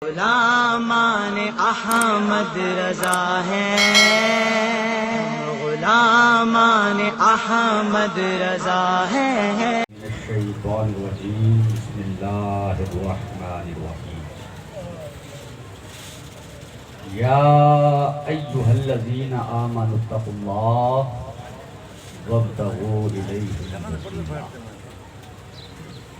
غلامان احمد رضا ہیں، غلامان احمد رضا ہیں۔ من الشیطان الرجیم بسم اللہ الرحمن الرحیم۔ یا ایہا الذین آمنوا اتقوا اللہ وابتغوا الیہ الوسیلہ۔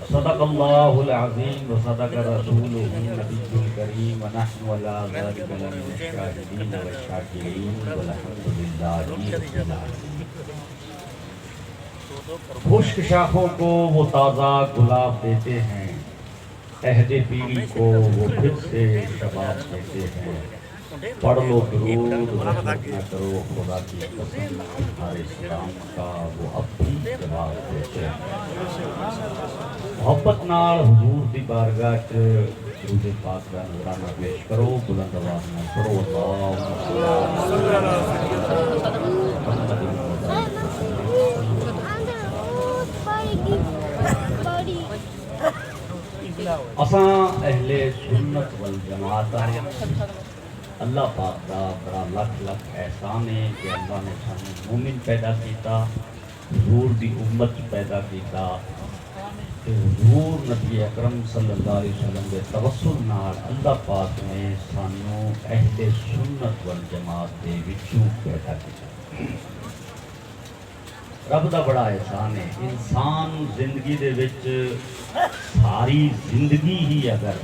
صدق اللہ العظیم وصدق رسولہ النبی الکریم ونحن علی ذلک لمن الشاہدین والشاکرین والحمد للہ رب العالمین۔ خشک شاخوں کو وہ تازہ گلاب دیتے ہیں، عہد پیری کو وہ پھر سے شباب دیتے ہیں۔ پڑھ لو درود رحمت نہ کرو خدا کی قسم، ہمارے اسلام کا وہ اب بھی جواب دیتے ہیں۔ محبت نال حضور دی بارگاہ چ درود پاک دا نذرانہ پیش کرو، بلند آواز نال پڑھو اللہم صل علی اساں اہل سنت والجماعت ہیں۔ اللہ پاک دا بڑا لکھ لکھ احسان ہے کہ اللہ نے سانوں مومن پیدا کیتا، حضور دی امت پیدا کیتا، کہ حضور نبی اکرم صلی اللہ علیہ وسلم کے توسل نال اللہ پاک نے سانوں اہل سنت والجماعت دے وچوں پیدا کیتا۔ رب دا بڑا احسان ہے۔ انسان زندگی دے وچ ساری زندگی ہی اگر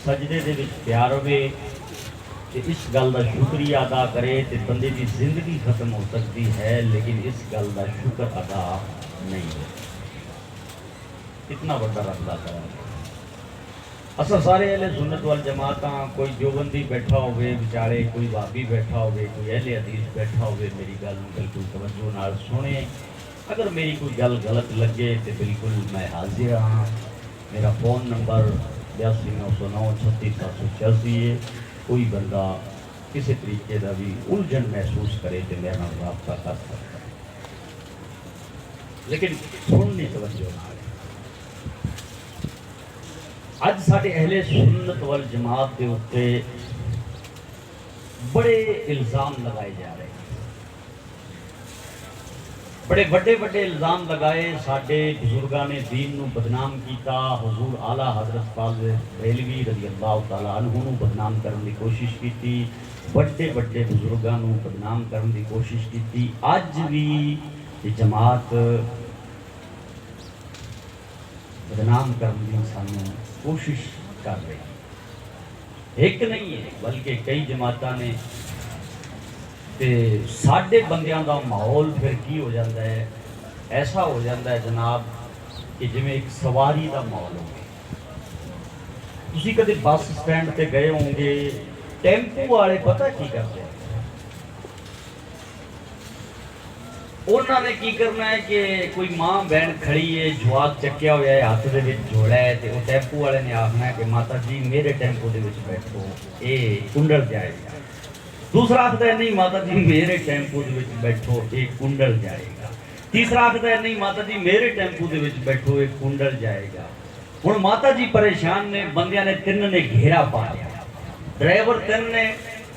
سجدے دے وچ پیار ہوئے کہ اس گل دا شکریہ ادا کرے تو بندے کی زندگی ختم ہو سکتی ہے، لیکن اس گل دا شکر ادا نہیں ہے۔ اتنا بڑا رب دا کرم ہے۔ اصل سارے اہل سنت والجماعت ہاں، کوئی دیوبندی بیٹھا ہوئے بیچارے، کوئی وہابی بیٹھا ہوئے، کوئی اہل حدیث بیٹھا ہوئے، میری گل بالکل توجہ نال سنے۔ اگر میری کوئی گل غلط لگے تو بالکل میں حاضر ہاں۔ میرا فون نمبر 8290937786 ہے۔ کوئی بندہ کسی طریقے کا بھی الجھن محسوس کرے تو میرے نال رابطہ کر سکتا ہے، لیکن سننی توجہ نہ ہے۔ اج ساڈے اہل سنت والجماعت کے اوتے بڑے الزام لگائے جا رہے ہیں، بڑے بڑے بڑے الزام لگائے۔ ساڈے بزرگاں نے دین نو بدنام کیتا، حضور اعلیٰ حضرت پاک بریلوی رضی اللہ تعالیٰ عنہ نو بدنام کرن دی کوشش کیتی، بڑے بڑے بزرگاں نو بدنام کرن دی کوشش کیتی۔ اج بھی جماعت بدنام کرن دی سانوں کوشش کر رہی ہے، ایک نہیں ہے بلکہ کئی جماعتاں نے۔ تے ساڈے بندیاں دا ماحول پھر کی ہو جاتا ہے، ایسا ہو جاتا ہے جناب کہ جویں ایک سواری دا ماحول ہو گیا۔ تسی کدے بس سٹینڈ تے گئے ہوں گے، ٹیمپو والے پتہ کی کرتے ہیں؟ انہوں نے کی کرنا ہے کہ کوئی ماں بہن کھڑی ہے، جواب چکیا ہوا ہے، ہاتھ دے وچ جھولا ہے، تے وہ ٹیمپو والے نے آخنا ہے کہ ماتا جی میرے ٹیمپو دے وچ بیٹھو، اے کنڈل جائے گا۔ دوسرا آخر ہے نہیں ماتا جی میرے ٹیمپو دے وچ بیٹھو، ایک کنڈل جائے گا۔ تیسرا آخر ہے نہیں ماتا جی میرے ٹیمپو دے وچ بیٹھو، ایک کنڈل جائے گا۔ ہن ماتا جی پریشان نے، بندیاں نے تین نے گھیرا پا لیا، ڈرائیور تین نے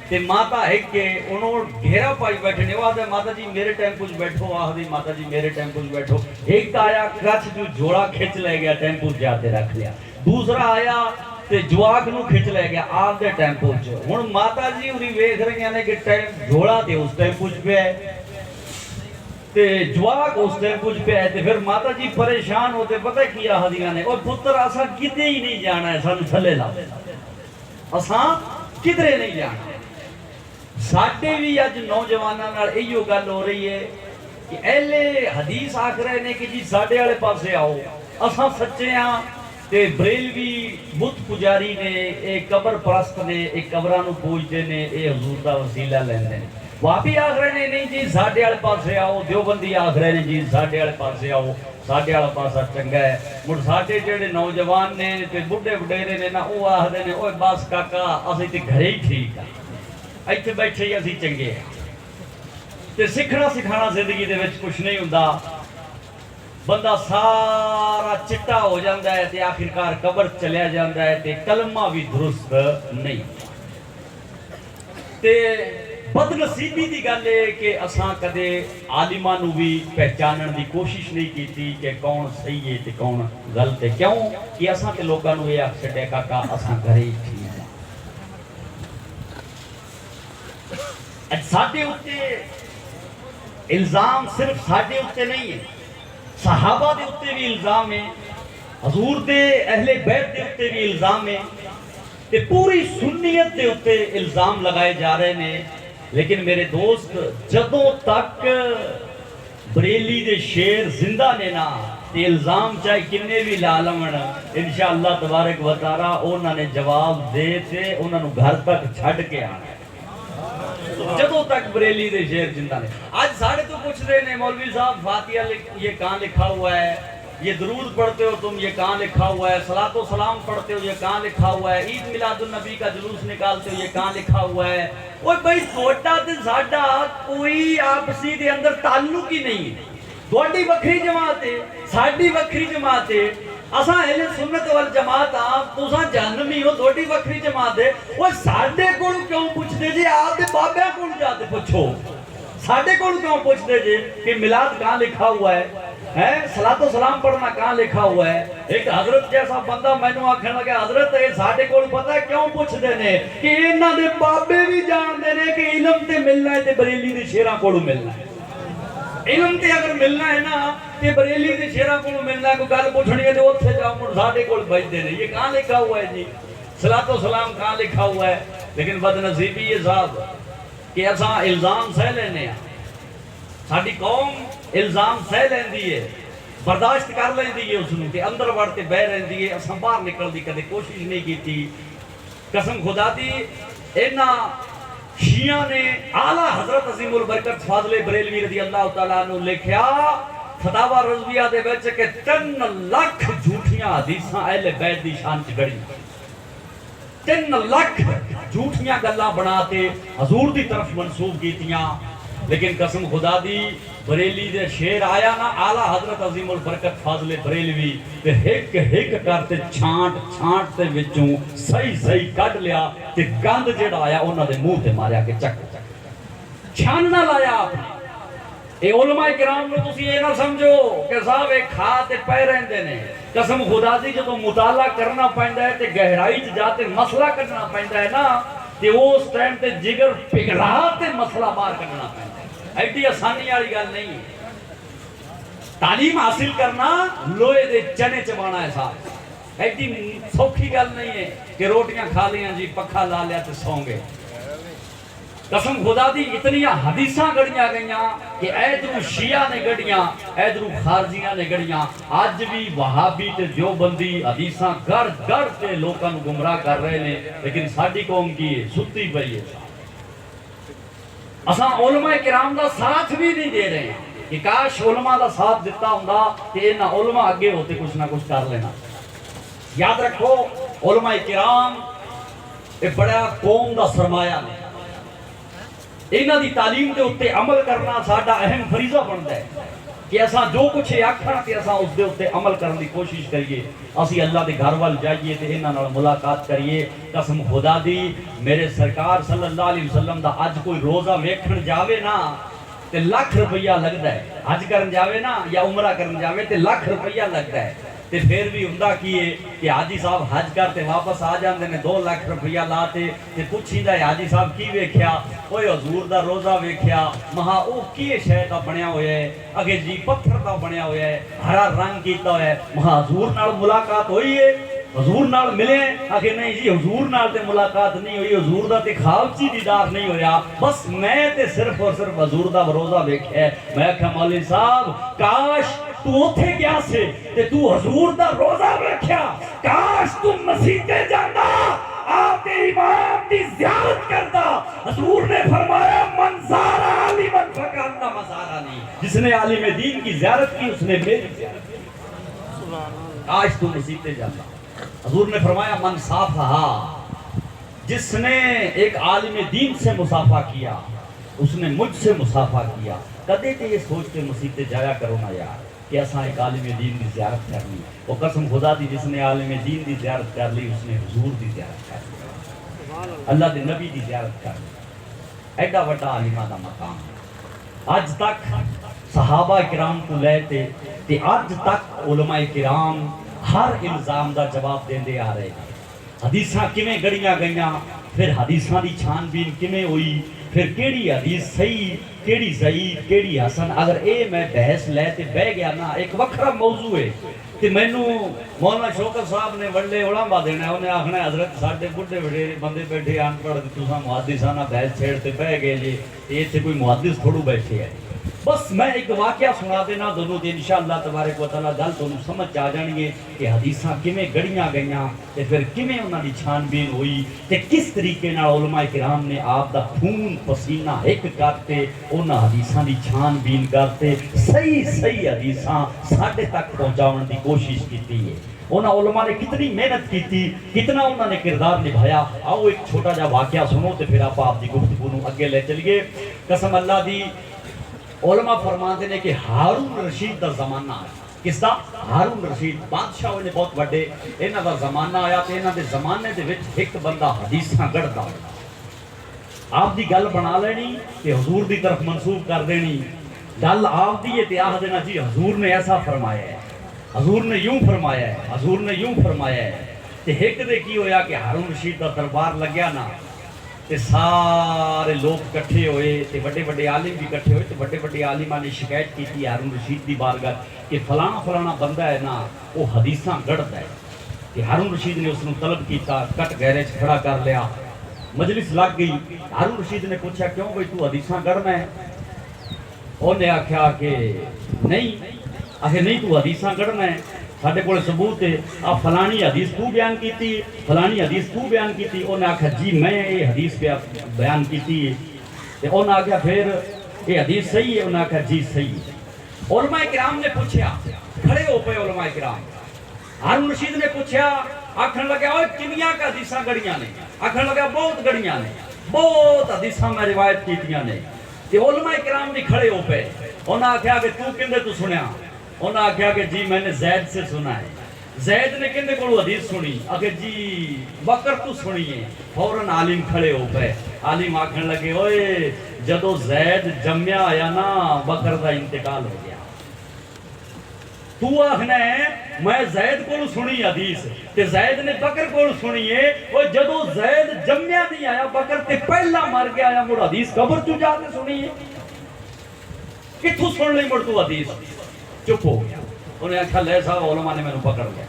تے ماتا ایک کے، انہوں گھیرا پائی بیٹھے نے۔ وہ آخر ماتا جی میرے ٹیمپو وچ بیٹھو، آخر ماتا جی میرے ٹیمپو وچ بیٹھو۔ ایک آیا کچھ جو جوڑا کھچ لے گیا، ٹیمپو جاتے رکھ لیا۔ دوسرا آیا تے جواک نو کھچ لے گیا آپ دے ٹیمپو چ۔ ہن ماتا جی انہی ویکھ رہی نے کہ جوڑا تے اس ٹیمپو چ پیا ہے تے جواک اس ٹیمپو چ پیا ہے، تے پھر ماتا جی پریشان ہوتے پتہ کی آخدیاں نے، او پتر اساں کدے ہی نہیں جانا ہے، سانوں تھلے لا، اساں کدھرے نہیں جانا۔ ساڈے بھی اج نوجواناں نال ایہو گل ہو رہی ہے کہ اہل حدیث آکھ رہے نے کہ جی ساڈے والے پاسے آؤ، اساں سچے ہاں، تے بریلوی بت پجاری نے، اے قبر پرست نے، اے قبراں نو پوجدے نے، اے حضور دا وسیلہ لیندے نے۔ وہابی آکھ رہے نے نہیں جی ساڈے والے پاسے آؤ، دیوبندی آکھ رہے نے جی ساڈے والے پاسے آؤ، ساڈے والا پاسا چنگا ہے۔ مڑ ساڈے جڑے نوجوان نے تے بڈھے وڈیرے نے نا، وہ آکھدے نے اوے بس کاکا اسی تے گھرے ہی ٹھیک ہے، ایتھے بیٹھے ہی اسی چنگے ہیں۔ تے سکھنا سکھانا زندگی دے وچ کچھ نہیں ہوندا۔ بندہ سارا چٹا ہو جاندہ ہے تے آخرکار قبر چلیا جاندہ ہے تے کلمہ بھی درست نہیں تے بد نصیبی دی گل ہے کہ اساں کدے عالماں نو بھی پہچانن دی کوشش نہیں کیتی کہ کون صحیح ہے تے کون غلط ہے کیوں کہ اساں تے لوگاں نو یہ چھڈے کاکا اساں گھر ہی ٹھیک ہے اج ساڈے اوتے الزام صرف ساڈے اوتے نہیں ہے صحابہ دے اوتے بھی الزام ہے حضور دے اہل بیت دے اوتے بھی الزام ہے کہ پوری سنیت دے اوتے الزام لگائے جا رہے ہیں لیکن میرے دوست جدوں تک بریلی دے شیر زندہ نے نا تے الزام چاہے کنے بھی لالمن انشاءاللہ تبارک و تعالی انہوں نے جواب دے تے انہوں نے گھر تک چھڑ کے آنا جدوں تک بریلی دے شیر زندہ نے آج ساڑھے تو پوچھ رہے ہیں مولوی صاحب فاتحہ یہ کہاں لکھا ہوا ہے یہ درود پڑھتے ہو تم یہ کہاں لکھا ہوا ہے صلاۃ و سلام پڑھتے ہو یہ کہاں لکھا ہوا ہے عید میلاد النبی کا جلوس نکالتے ہو یہ کہاں لکھا ہوا ہے اوہ بھائی توٹا تے ساڈا کوئی آپسی دے اندر تعلق ہی نہیں ہے تواڈی وکھری جماعت ہے ساڈی وکھری جماعت ہے اساں اہل سنت والجماعت ہاں تساں جہنمی ہو تواڈی وکھری جماعت ہے اوہ ساڈے کول کیوں پوچھدے جی آپ تے بابیاں کول جا کے پوچھو ساڈے کول کیوں پوچھدے جی کہ میلاد کہاں لکھا ہوا ہے صلاۃ و سلام پڑھنا کہاں لکھا ہوا ہے ایک حضرت جیسا بندہ مینوں آکھن لگا حضرت اے ساڈے کول پتہ ہے کیوں پوچھدے نے کہ انہاں دے بابے بھی جاندے نے کہ علم تے ملنا ہے تے بریلی دے شیراں کولوں ملنا ہے علم تے اگر ملنا ہے نا تے بریلی دے شیراں کولوں ملنا ہے کوئی گل پوچھنی ہے تے اوتھے جاؤ مڑ ساڈے کول بھیجدے نے یہ کہاں لکھا ہوا ہے جی صلاۃ و سلام کہاں لکھا ہوا ہے لیکن بد نصیبی یہ صاحب کہ اساں الزام سہ لینے ہیں ساڈی قوم الزام سہ لیندی ہے برداشت کر لیندی ہے اس نوں کہ اندر وڑ کے بہ رہندی ہے اساں باہر نکل دی کدے کوشش نہیں کیتی قسم خدا دی انہاں شیعہ نے اعلیٰ حضرت عظیم البرکت فاضل بریلوی رضی اللہ تعالیٰ عنہ لکھیا فتاوی رضویہ دے وچ کہ 3 لاکھ جھوٹیاں حدیثاں اہل بیت دی شان چ گڑی 3 لاکھ جھوٹیاں گلاں بنا کے حضور دی طرف منسوب کیتیاں لیکن قسم خدا دی بریلی دے شیر آیا نا اعلیٰ حضرت عظیم البرکت فاضل بریلوی تے ہک کرتے چھانٹ تے وچوں صحیح کڈ لیا تے گند جڑا آیا انہاں دے منہ تے ماریا کہ چک چھاننا لایا آپ نے اے علماء کرام نے تسی یہ نہ سمجھو کہ صاحب ایک کھا تے پے رہندے نے قسم خدا دی جدوں مطالعہ کرنا پیندا ہے تے گہرائی چ جاتے مسئلہ کڈنا پیندا ہے نا تے اس ٹائم تے جگر پگھلا تے مسئلہ باہر کڈنا پیندا ہے ایڈی آسانی والی گل نہیں تعلیم حاصل کرنا لوہے دے چنے چبانا ہے صاحب ایڈی سوکھی گل نہیں ہے کہ روٹیاں کھا لیاں جی پکھا لا لیا تے سوں گے قسم خدا دی اتنی حدیثاں گڑیاں گئیاں کہ ایدرو شیعہ نے گڑیاں ایدرو خارجیاں نے گڑیاں آج بھی وہابی تے دیوبندی حدیثاں گڑ تے لوکاں نو گمراہ کر رہے ہیں لیکن ساڈی قوم کی ستی پئی ہے اساں علماء کرام دا ساتھ بھی نہیں دے رہے ہیں کہ کاش علماء دا ساتھ دیتا ہوندا کہ انہاں علماء آگے ہوتے کچھ نہ کچھ کر لینا یاد رکھو علماء کرام ایک بڑا قوم دا سرمایہ نے انہاں دی تعلیم دے اوتے عمل کرنا ساڈا اہم فریضہ بندا ہے کہ اساں جو کچھ آکھنا تے اساں اس دے اوتے عمل کرن دی کوشش کریے اسی اللہ دے گھر وال جائیے تے انہاں نال ملاقات کریے قسم خدا دی میرے سرکار صلی اللہ علیہ وسلم دا اج کوئی روزہ ویکھن جاوے نا تے لاکھ روپیہ لگدا ہے حج کرن جاوے نا یا عمرہ کرن جاوے تے لاکھ روپیہ لگدا ہے تے پھر بھی ہوندا کی ہے کہ حاجی صاحب حج کرتے واپس آ جاندے نے 2 لاکھ روپیہ لاتے تے پوچھیندا ہے حاجی صاحب کی ویکھیا اوے حضور دا روزہ ویکھیا مہا او کی شے دا بنیا ہویا ہے اگے جی پتھر دا بنیا ہویا ہے ہرا رنگ کیتا ہویا ہے مہا حضور نال ملاقات ہوئی ہے حضور نال ملے اگے نہیں جی حضور نال تے ملاقات نہیں ہوئی حضور دا تے خوابچی دیدار نہیں ہویا بس میں تے صرف اور صرف حضور دا روزہ ویکھیا ہے میں کہا مولوی صاحب کاش تو اوتھے گیا سے تے تو حضور دا روزہ ویکھیا کاش تو مسجد جاندا آپ امام دی زیارت کردا حضور نے فرمایا من زار عالما فکانما مزارانی جس نے عالم دین کی زیارت کی اس نے میری زیارت کی کاش تو مسجد جاندا حضور نے فرمایا من صافحہ جس نے ایک عالم دین سے مصافحہ کیا اس نے مجھ سے مصافحہ کیا کدے تے یہ سوچ کے مسجد جایا کرو نا یار کہ اساں ایک عالم دین کی زیارت کرنی. وہ قسم خدا دی جس نے عالم دین کی زیارت کر لی اس نے حضور کی زیارت کر لی, اللہ دے نبی کی زیارت کر لی. ایڈا وڈا عالمہ دا مقام. اج تک صحابہ کرام کو لے تے اج تک علماء کرام ہر الزام دا جواب دیندے آ رہے ہیں. حدیثاں کیویں گڑیاں گئیاں, پھر حدیثاں دی چھان بین کیویں ہوئی, پھر کیڑی حدیث صحیح کیڑی ضعیف کیڑی حسن. اگر اے میں بحث لے تے بہ گیا نا, ایک وکھرا موضوع ہے تے مینوں مولانا شوکت صاحب نے وڈے علماء دینا ہے, انہیں آکھنا ہے حضرت ساڈے بڈھے وڈیرے بندے بیٹھے ان پڑھ تساں محدثانہ بحث چھیڑ تے بہ گئے جی, ایتھے کوئی محدث تھوڑو بیٹھے ہے. بس میں ایک واقعہ سنا دینا دونوں تے انشاءاللہ تبارک و تعالیٰ گل تانوں سمجھ آ جانی ہے کہ حدیثاں کیویں گڑیاں گئیاں تے پھر کیویں انہاں دی چھان بین ہوئی تے کس طریقے نال علماء کرام نے آپ دا خون پسینہ ایک کرتے انہاں حدیثاں دی چھان بین کرتے صحیح حدیثاں ساڈے تک پہنچاون دی کوشش کیتی ہے. انہاں علماء نے کتنی محنت کیتی, کتنا انہاں نے کردار نبھایا. آؤ ایک چھوٹا جا واقعہ سنو تے پھر آپ دی گفتگو نوں اگے لے چلیے. قسم اللہ دی علماء فرماتے ہیں کہ ہارون رشید دا زمانہ آیا. کس دا؟ ہارون رشید بادشاہ ہوئے نے بہت وڈے, انہاں دا زمانہ آیا تے انہاں دے زمانے دے وچ ایک بندہ حدیثاں گڑھدا ہویا. آپ دی گل بنا لینی تے حضور دی طرف منسوب کر دینی. گل آپ دی ہے تے آکھ دینا جی حضور نے ایسا فرمایا ہے, حضور نے یوں فرمایا ہے, حضور نے یوں فرمایا ہے. تے ایک دے کی ہویا کہ ہارون رشید دا دربار لگیا نا تے سارے لوگ کٹھے ہوئے تے بڑے بڑے عالم بھی کٹھے ہوئے تے بڑے بڑے عالماں نے شکایت کی تھی ہارون رشید دی بارگاہ کہ فلانا بندہ ہے نا وہ حدیثاں گڑھدا ہے. کہ ہارون رشید نے اس نے طلب کیتا, کٹ گیرج کھڑا کر لیا, مجلس لگ گئی. ہارون رشید نے پوچھا کیوں بھئی تو حدیثاں گڑھنا ہے؟ انہیں آکھیا کہ نہیں تو حدیثاں گڑھنا ہے, ساڈے کول ثبوت ہے, آپ فلانی حدیث تو بیان کیتی, فلانی حدیث تو بیان کیتی. انہیں آکھا جی میں یہ حدیث پہ بیان کیتی ہے. انہیں آکھا پھر یہ حدیث صحیح ہے؟ انہیں آکھا جی صحیح ہے. علماء کرام نے پوچھا, کھڑے ہو پے علماء کرام. ہارون رشید نے پوچھا, آکھن لگا اوے کنیاں کا حدیثاں گڑیاں نے؟ آکھن لگا بہت گڑیاں نے, بہت حدیثاں میں روایت کیتیاں نے. کہ علماء کرام نے کھڑے ہو پے. انہیں آکھا کہ تو کندے تو سنیا؟ انہوں نے کہا کہ جی میں نے زید سے سنا ہے. زید نے کندے کو حدیث سنی؟ آکھے جی بکر تو سنی ہے. فوراً عالم کھڑے ہو گئے. عالم آکھن لگے اوئے جدو زید جمیا آیا نا بکر دا انتقال ہو گیا. تو آکھنا ہے میں زید کو سنی حدیث تے زید نے بکر کو سنی ہے. وہ جدو زید جمیا نہیں آیا بکر تے پہلا مر گیا آیا مڑ حدیث قبر تو جا کے سنی ہے. کتھوں سن لی مڑ تو حدیث؟ چپ ہو گیا. انہیں آکھا لے صاحب علماء نے میں نے پکڑ لیا.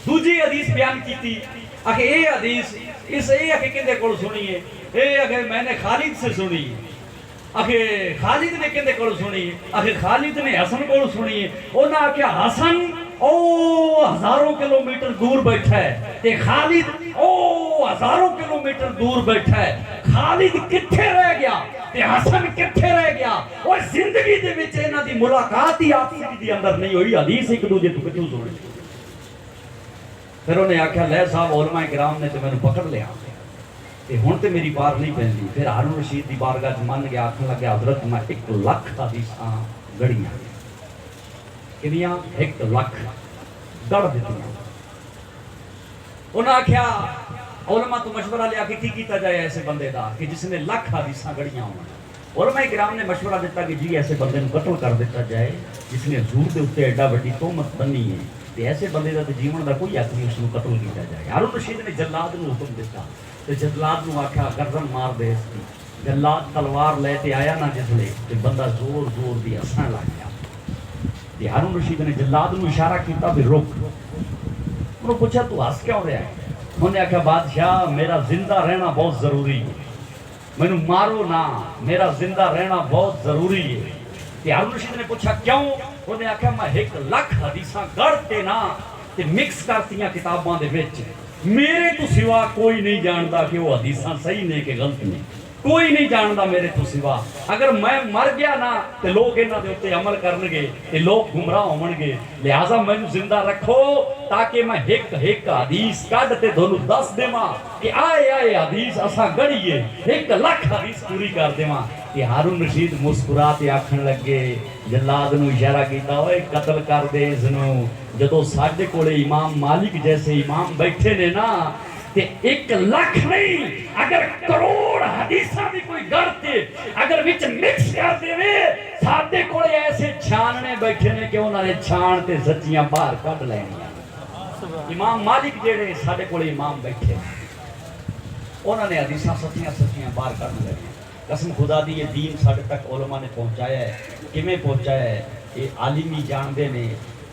دوجی حدیث بیان کی تھی, آکھے اے حدیث اس اے آکھے کندے کول سنی ہے؟ اے آکھے میں نے خالد سے سنی ہے. آکھے خالد نے کندے کول سنی ہے؟ آکھے خالد نے حسن کول سنی ہے. انہیں آکھا حسن او ہزاروں کلومیٹر دور بیٹھا ہے تے خالد او ہزاروں کلومیٹر دور بیٹھا ہے. خالد کتھے رہ گیا تے حسن کتھے رہ گیا؟ اور زندگی دے وچ انہاں دی ملاقات ہی آپسی دی اندر نہیں ہوئی. حدیث ایک دوجے تو کتھوں سنی؟ پھر انہیں آکھیا لے صاحب علماء کرام نے تے میں نے پکڑ لیا تے ہن تے میری بار نہیں پیندی. پھر ہارون رشید دی بارگاہ وچ من گیا, آکھن لگا حضرت میں 1 لاکھ حدیثاں گڑیاں. کنیاں؟ 1 لاکھ گڑھ دتیاں. انہیں آکھیا علماء تو مشورہ لیا کہ کی کیتا جائے ایسے بندے دا کہ جس نے 1 لاکھ حدیثاں گڑیاں ہوں. علماء کرام نے مشورہ دیتا کہ جی ایسے بندے نوں قتل کر دیتا جائے جس نے حضور دے اوتے ایڈا بڑی تہمت بنی ہے تے ایسے بندے دا تے جیون دا کوئی حق نہیں, اس نوں قتل کیتا جائے. ہارون رشید نے جلاد نوں حکم دیتا تے جلاد نوں آکھیا گردن مار دے اس دی. جلاد تلوار لے تے آیا نا جس لے تے بندہ زور زور دی ہسن لگ گیا. تے ہارون رشید نے جلاد نوں اشارہ کیتا بھی رک. انہوں پوچھا تو ہس کیوں رہا ہے؟ انہوں نے آکھا بادشاہ میرا زندہ رہنا بہت ضروری ہے, مینوں مارو نہ, میرا زندہ رہنا بہت ضروری ہے. تے ہارون رشید نے پوچھا کیوں؟ انہوں نے آکھا میں 1 لاکھ حدیثاں گڑھ تے نا تے مکس کرتیاں کتاباں دے وچ, میرے تو سوا کوئی نہیں جاندا کہ وہ حدیثاں صحیح نے کہ غلط نے. کوئی نہیں جاندا میرے تو سوا. اگر میں مر گیا نا تے لوگ انہاں دے اوتے عمل کرن گے تے لوگ گمراہ ہون گے. لہذا مینوں زندہ رکھو تاکہ میں ایک حدیث کڈ تے تانوں دس دیواں کہ آئے حدیث اساں گڑھیے 1 لاکھ حدیث پوری کر دیواں. کہ ہارون رشید مسکرا تے آکھن لگے جلاد نو اشارہ کیتا اوئے قتل کر دے اس نو جدوں ساڈے کولے امام مالک جیسے امام بیٹھے نے نا تے 1 لاکھ نہیں اگر کروڑ حدیثاں دی کوئی گل تے اگر وچ مکس کر دے ساڈے کولے ایسے چھاننے بیٹھے نے کہ انہاں نے چھان تے سچیاں باہر کڈ لینیاں امام مالک جڑے ساڈے کولے امام بیٹھے انہوں نے حدیثاں سچیاں باہر کڈ لینیاں قسم خدا دی یہ دین ساڈے تک علماء نے پہنچایا ہے کیویں پہنچایا ہے یہ عالم ہی جاندے نے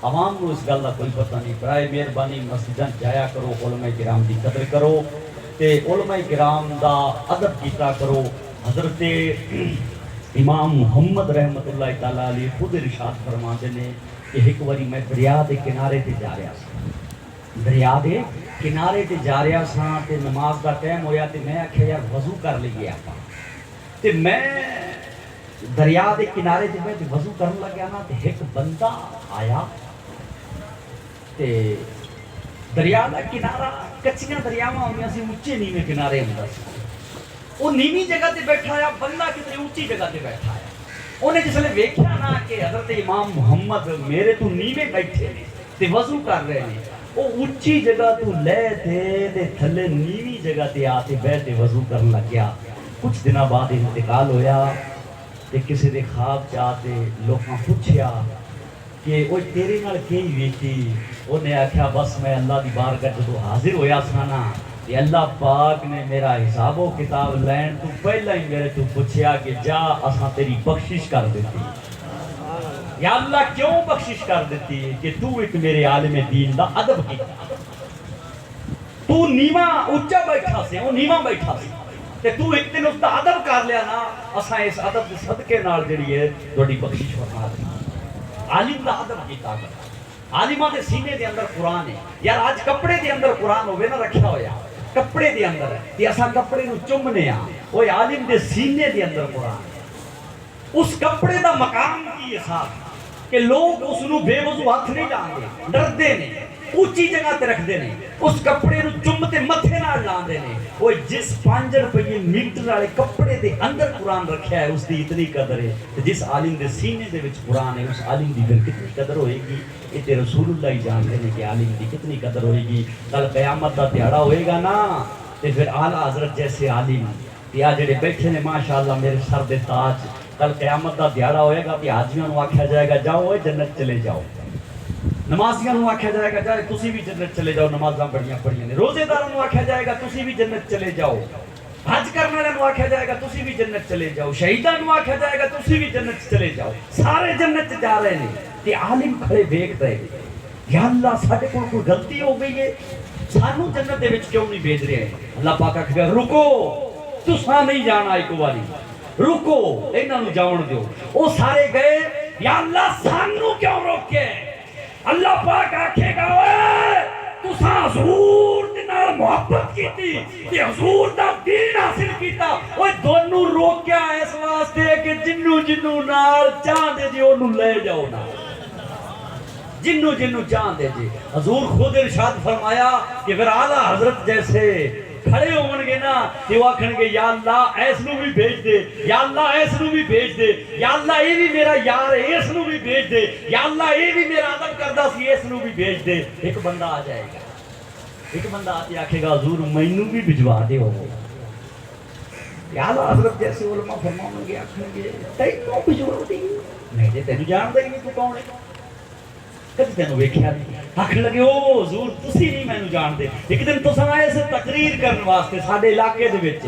عوام کو اس گل کا کوئی پتہ نہیں برائے مہربانی مسجداں جایا کرو علماء کرام دی قدر کرو تے علماء کرام دا ادب کیتا کرو حضرت امام محمد رحمت اللہ تعالی علیہ خود ارشاد فرماتے نے کہ ایک واری میں دریا دے کنارے تے جا رہا سا دریا دے کنارے تے جا رہا سا تے نماز دا ٹائم ہویا تے میں آکھیا یار وضو کر لئیے آپاں تے میں دریا دے کنارے تے میں وضو کرن لگیا نا تے ایک بندہ آیا تے دریا دا کنارہ کچیاں دریاواں ہوندیاں سی اونچے نیویں کنارے ہوندا سی وہ نیویں جگہ تے بیٹھا آیا بندہ کتنی اونچی جگہ تے بیٹھا آیا انہیں جس لے ویکھیا نا کہ حضرت امام محمد میرے تو نیویں بیٹھے نے تے وضو کر رہے ہیں وہ اونچی جگہ تو لے تے تھلے نیویں جگہ تے آ تے بیٹھ تے وضو کرن لگ گیا کچھ دنوں بعد انتقال ہویا تے کسی دے خواب چاہتے لوگاں پوچھیا کہ وہ تیرے نال کی ویکھی انہیں آکھیا بس میں اللہ دی بارگاہ جدوں حاضر ہویا سنا تے اللہ پاک نے میرا حساب و کتاب لین تو پہلا ہی میرے تو پوچھیا کہ جا اساں تیری بخشش کر دیتی یا اللہ کیوں بخشش کر دیتی کہ تو ایک میرے عالم دین دا ادب کیتا تو نیواں اونچا بیٹھا سے وہ نیواں بیٹھا سے تے تو ایک دن اس دا ادب کر لیا نا اساں اس ادب دے صدقے نال جڑی ہے تہاڈی بخشش فرما دی عالم دا ادب کیتا عالماں دے سینے دے اندر قرآن ہے یار آج کپڑے دے اندر قرآن ہوے نا رکھیا ہویا کپڑے دے اندر تے اساں کپڑے نو چومنے ہاں اوے عالم دے سینے دے اندر قرآن ہے اس کپڑے دا مقام کی ہے صاحب کہ لوگ اس نو بے وضو ہاتھ نہیں لاندے ڈردے نے اونچی جگہ تے رکھ دے نے اس کپڑے نو چمتے متھے نال لاندے نے وہ جس 5 روپے میٹر والے کپڑے دے اندر قرآن رکھیا ہے اس دی اتنی قدر ہے جس عالم دے سینے دے وچ قرآن ہے اس عالم دی پھر کتنی قدر ہوئے گی یہ تے رسول اللہ ہی جانتے ہیں کہ عالم دی کتنی قدر ہوئے گی کل قیامت دا دیہاڑا ہوئے گا نا تے پھر اعلیٰ حضرت جیسے عالم یا جڑے بیٹھے نے ماشاءاللہ میرے سر دے تاج کل قیامت دا دیہاڑا ہوئے گا کہ حاجیاں نو آکھیا جائے گا جاؤ اے جنت چلے جاؤ نمازیاں نو آکھیا جائے گا جائے تسی بھی جنت چلے جاؤ نمازاں بڑیاں پڑھیاں نے روزے داراں نو آکھیا جائے گا تسی بھی جنت چلے جاؤ حج کرنے والے نو آکھیا جائے گا تسی بھی جنت چلے جاؤ شہیداں نو آکھیا جائے گا تسی بھی جنت چلے جاؤ سارے جنت جا رہے ہیں تے عالم کھڑے ویکھ رہے ہیں یا اللہ ساڈے کول کوئی غلطی ہو گئی ہے سانو جنت دے وچ کیوں نہیں بھیج رہے اللہ پاک آکھے رکو تساں نہیں جانا ایک واری رکو انہاں نو جاون دیو او سارے گئے یا اللہ سانو کیوں روکے اللہ پاک آکھے گا اوے تساں حضور دے نال محبت کیتی تے حضور دا دین حاصل کیتا اوے دونوں روکیا اس واسطے کہ جنوں نال چاہندے جی اونوں لے جاؤ نا جنوں چاہندے جی حضور خود ارشاد فرمایا کہ پھر اعلیٰ حضرت جیسے کھڑے ہون گے نا تے وہ آکھن گے یا اللہ ایس نو بھی بھیج دے یا اللہ ایس نو بھی بھیج دے یا اللہ اے بھی میرا یار ہے اس نو بھی بھیج دے یا اللہ اے بھی میرا ادب کردا سی اس نو بھی بھیج دے ایک بندہ آ جائے گا ایک بندہ آتے آکھے گا حضور مینوں بھی بھجوا دے ہو یا اللہ حضرت جیسے علماء فرماؤں گے آکھن گے تینوں بھجوا دے میں تے تینوں جاندا ہی نہیں تو کون ہے کدی تینوں ویکھیا نہیں آکھن لگے او حضور تسی نہیں مینوں جانتے ایک دن تساں آئے سے تقریر کرن واسطے ساڈے علاقے دے وچ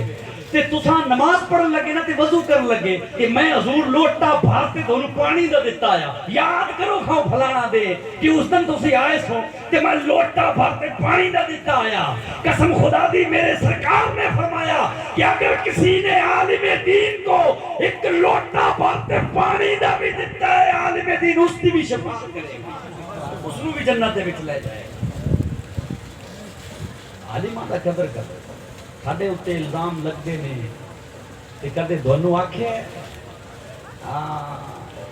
تے تساں نماز پڑھن لگے نا تے وضو کرن لگے کہ میں حضور لوٹا بھر تے تانوں پانی دا دتا آیا یاد کرو کھاؤ فلانا دے کہ اس دن تسی آئے سو تے میں لوٹا بھر تے پانی دا دتا آیا قسم خدا دی میرے سرکار نے فرمایا کہ اگر کسی نے عالم دین کو ایک لوٹا بھر تے پانی دا بھی دتا ہے عالم دین اس دی بھی شفاعت کرے گا اس نو بھی جنت دے وچ لے جائے عالماں دا قدر کر ساڈے اوتے الزام لگدے نے تے کدے دونوں آکھیا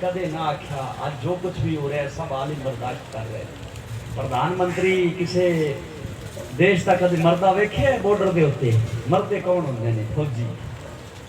کدے نہ آکھیا اج جو کچھ بھی ہو رہا ہے سب عالم برداشت کر رہے ہیں پردھان منتری کسے دیش دا کدے مردہ ویکھیا بارڈر دے اوتے مردے کون ہوندے نے فوجی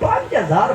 5,000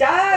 4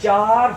4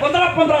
15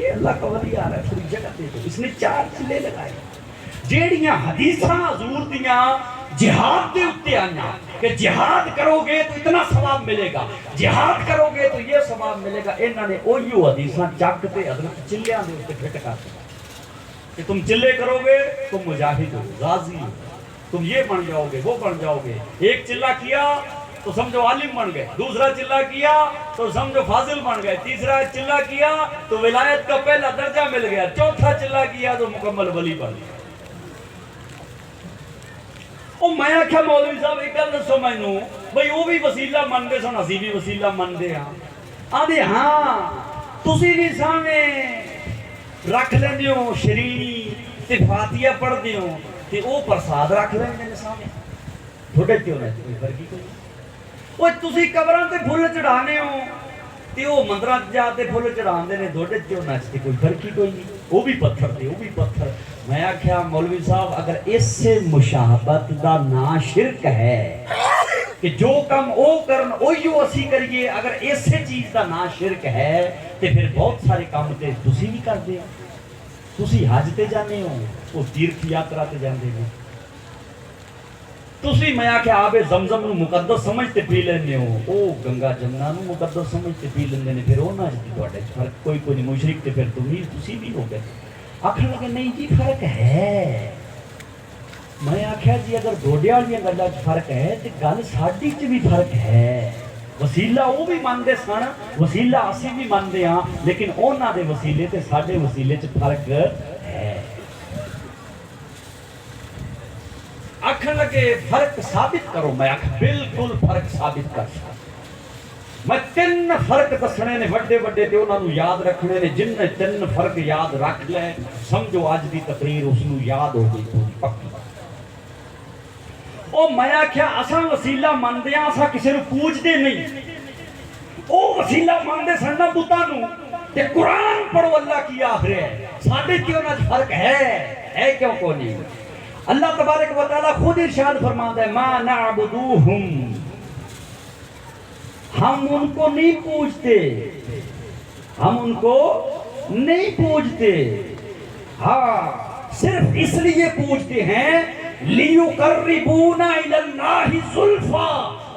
یہ اللہ کا ولی آ رہا ہے تھوڑی جگہ دے دو. اس نے 4 چلے لگائے جیڑیاں حدیثاں حضور دیاں جہاد دے اتے آنا کہ جہاد کرو گے تو اتنا ثواب ملے گا, جہاد کرو گے تو یہ ثواب ملے گا. انہوں نے اوہیو حدیثاں چک تے حضرت چلیاں دے اتے پھٹ کر دیا کہ تم چلے کرو گے تم مجاہد ہو, غازی ہو, تم یہ بن جاؤ گے وہ بن جاؤ گے. ایک چلہ کیا تو سمجھو عالم بن گئے, دوسرا چلہ کیا تو سمجھو فاضل بن گئے, تیسرا چلہ کیا تو ولایت کا پہلا درجہ مل گیا, چوتھا چلہ کیا تو مکمل ولی بن گیا. میں آخیا مولوی صاحب ایک گل دسو مینوں بھئی وہ بھی وسیلہ منگے سن اسی بھی وسیلہ منگے ہاں. آدھے ہاں تسی بھی سامنے رکھ لیندے ہو شرینی تے فاتحہ پڑھدے ہو تے او پرساد رکھ لیندے نے سامنے تھوڑے تے ہونا کوئی فرق ہی کوئی. او تسی قبراں تے پھل چڑھانے ہو تے او مندراں جا تے پھل چڑھاندے نے تھوڑے تے ہونا کوئی فرق ہی کوئی نہیں. وہ بھی پتھر تے وہ بھی پتھر. میں آخیا مولوی صاحب اگر اس سے مشابہت دا نا شرک ہے کہ جو کم او کرن اوہیو اسی کریے, اگر اسے چیز دا نا شرک ہے تے پھر بہت سارے کام تے تسی بھی کردے ہو. تسی حج تے جانے ہو, وہ تیرتھ یاترا تے جاندے ہو. تسی میں آخیا آب زمزم نو مقدس سمجھتے پی لیندے ہو, او گنگا جمنا نو مقدس سمجھتے پی لیندے نے. پھر انہاں وچ تہاڈے فرق کوئی نہیں, مشرک تے پھر تسی بھی ہو گئے. آخر لگے نہیں جی فرق ہے. میں آخیا جی اگر گوڈے والی گلاں وچ فرق ہے تے گل ساڈی چ بھی فرق ہے. وسیلہ وہ بھی مانتے سن, وسیلہ اسی بھی مانتے ہاں, لیکن انہاں دے وسیلے تے ساڈے وسیلے چ فرق ہے. آخر لگے فرق ثابت کرو. میں آخ بالکل فرق ثابت کر سکتا. میں 3 فرق دسنے نے وڈے وڈے تے انہاں نوں یاد رکھنے نے. جن نے 3 فرق یاد رکھ لے سمجھو اج دی تقریر اس نوں یاد ہو گئی پوری پکی. او میں آخیا اساں وسیلہ مانتے ہاں, اساں کسی نوں پوجدے نہیں. او وسیلہ مانتے سن نا بتاں نوں تے قرآن پڑھو اللہ کی آخ رہے ہے. ساڈے تے انہاں وچ فرق ہے کیوں کو نہیں. اللہ تبارک و تعالیٰ خود ارشاد فرماتا ہے ما نعبدوہم, ہم ان کو نہیں پوجتے, ہم ان کو نہیں پوجتے. ہاں صرف اس لیے پوجتے ہیں لیقربونا الی اللہ زلفا,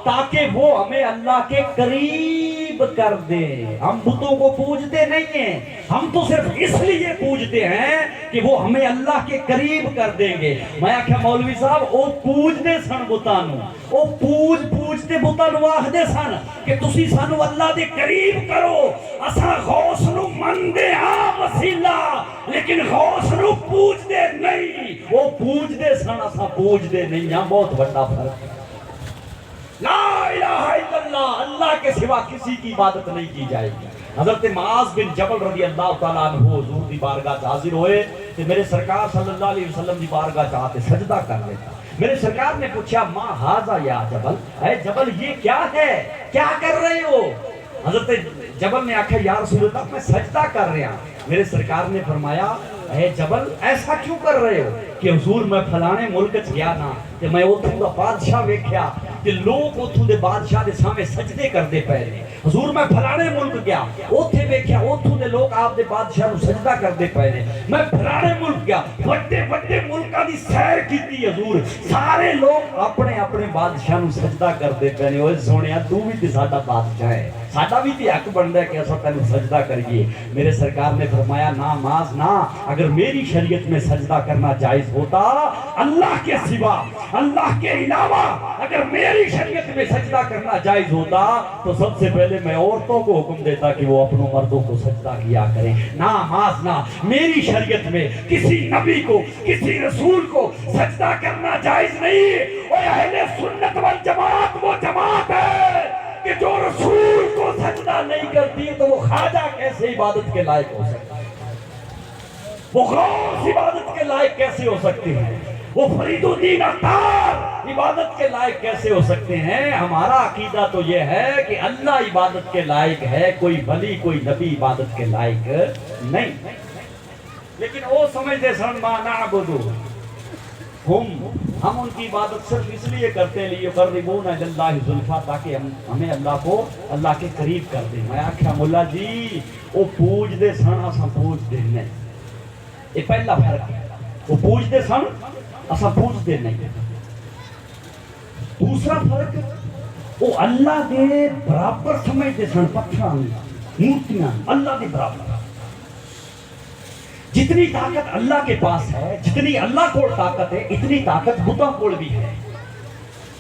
تاکہ وہ ہمیں اللہ کے قریب کر دے. ہم بتوں کو پوجتے نہیں ہیں, ہم تو صرف اس لیے پوجتے ہیں کہ وہ ہمیں اللہ کے قریب کر دیں گے. میں آخیا مولوی صاحب وہ پوجتے سن بتانو, وہ پوجتے بتانو آخدے سن کہ تسی سانو اللہ دے قریب کرو. اساں غوث نو مندے ہاں وسیلہ, لیکن غوث نو پوجتے نہیں. وہ پوجتے سن, اساں پوجتے نہیں ہاں. بہت بڑا فرق ہے. لا الہ الا اللہ, اللہ کے سوا کسی کی عبادت نہیں کی جائے گی. حضرت معاذ بن جبل رضی اللہ تعالیٰ عنہ حضور دی بارگاہ سے حاضر ہوئے کہ میرے سرکار صلی اللہ علیہ وسلم دی بارگاہ چاہتے سجدہ کر لیتا. میرے سرکار نے پوچھا ما ھذا یا جبل, اے جبل یہ کیا ہے, کیا کر رہے ہو؟ حضرت جبل نے آکھا یا رسول اللہ میں سجدہ کر رہا ہوں. میرے سرکار نے فرمایا اے جبل ایسا کیوں کر رہے ہو؟ کہ حضور میں فلانے ملک گیا نا کہ میں اتھوں دا بادشاہ ویکھیا کہ لوگ اتھوں دے بادشاہ دے سامنے سجدے کردے پئے نے. حضور میں فلانے ملک گیا اوتھے ویکھیا اتھوں دے لوگ آپ دے بادشاہ نو سجدہ کردے پئے نے. میں فلانے ملک گیا وڈے وڈے ملکاں دی سیر کیتی حضور, سارے لوگ اپنے اپنے بادشاہ نو سجدہ کردے پئے نے. اوے سونیا تو بھی تے ساڈا بادشاہ ہے, ساڈا بھی تے حق بندا ہے کہ اساں تینوں سجدہ کریے. میرے سرکار نے فرمایا نا معاذ نا, اگر میری شریعت میں سجدہ کرنا جائز ہوتا اللہ کے سوا, اللہ کے علاوہ اگر میری شریعت میں سجدہ کرنا جائز ہوتا تو سب سے پہلے میں عورتوں کو حکم دیتا کہ وہ اپنوں مردوں کو سجدہ کیا کریں. نا معاذ نا, میری شریعت میں کسی نبی کو کسی رسول کو سجدہ کرنا جائز نہیں. اور اہل سنت والجماعت وہ جماعت ہے کہ جو رسول کو سجدہ نہیں کرتی تو وہ خواجہ کیسے عبادت کے لائق ہو سکتا ہے, وہ غوث عبادت کے لائق کیسے ہو سکتے ہیں, وہ فرید الدین عطار عبادت کے لائق کیسے ہو سکتے ہیں. ہمارا عقیدہ تو یہ ہے کہ اللہ عبادت کے لائق ہے, کوئی ولی کوئی نبی عبادت کے لائق نہیں. لیکن وہ سمجھتے سن ما نعبدو ہم ان کی عبادت صرف اس لیے کرتے ہیں لیقربونا الی اللہ زلفا, تاکہ ہمیں اللہ کو اللہ کے قریب کر دیں. میں آخیا مولا جی وہ پوجتے سن اساں پوجتے نہیں. یہ پہلا فرق ہے. وہ پوجتے سن اساں پوجتے نہیں. دوسرا فرق وہ اللہ دے برابر سمجھتے سن پتھراں مورتیاں اللہ دے برابر. جتنی طاقت اللہ کے پاس ہے جتنی اللہ کو طاقت ہے اتنی طاقت بتوں کو بھی ہے.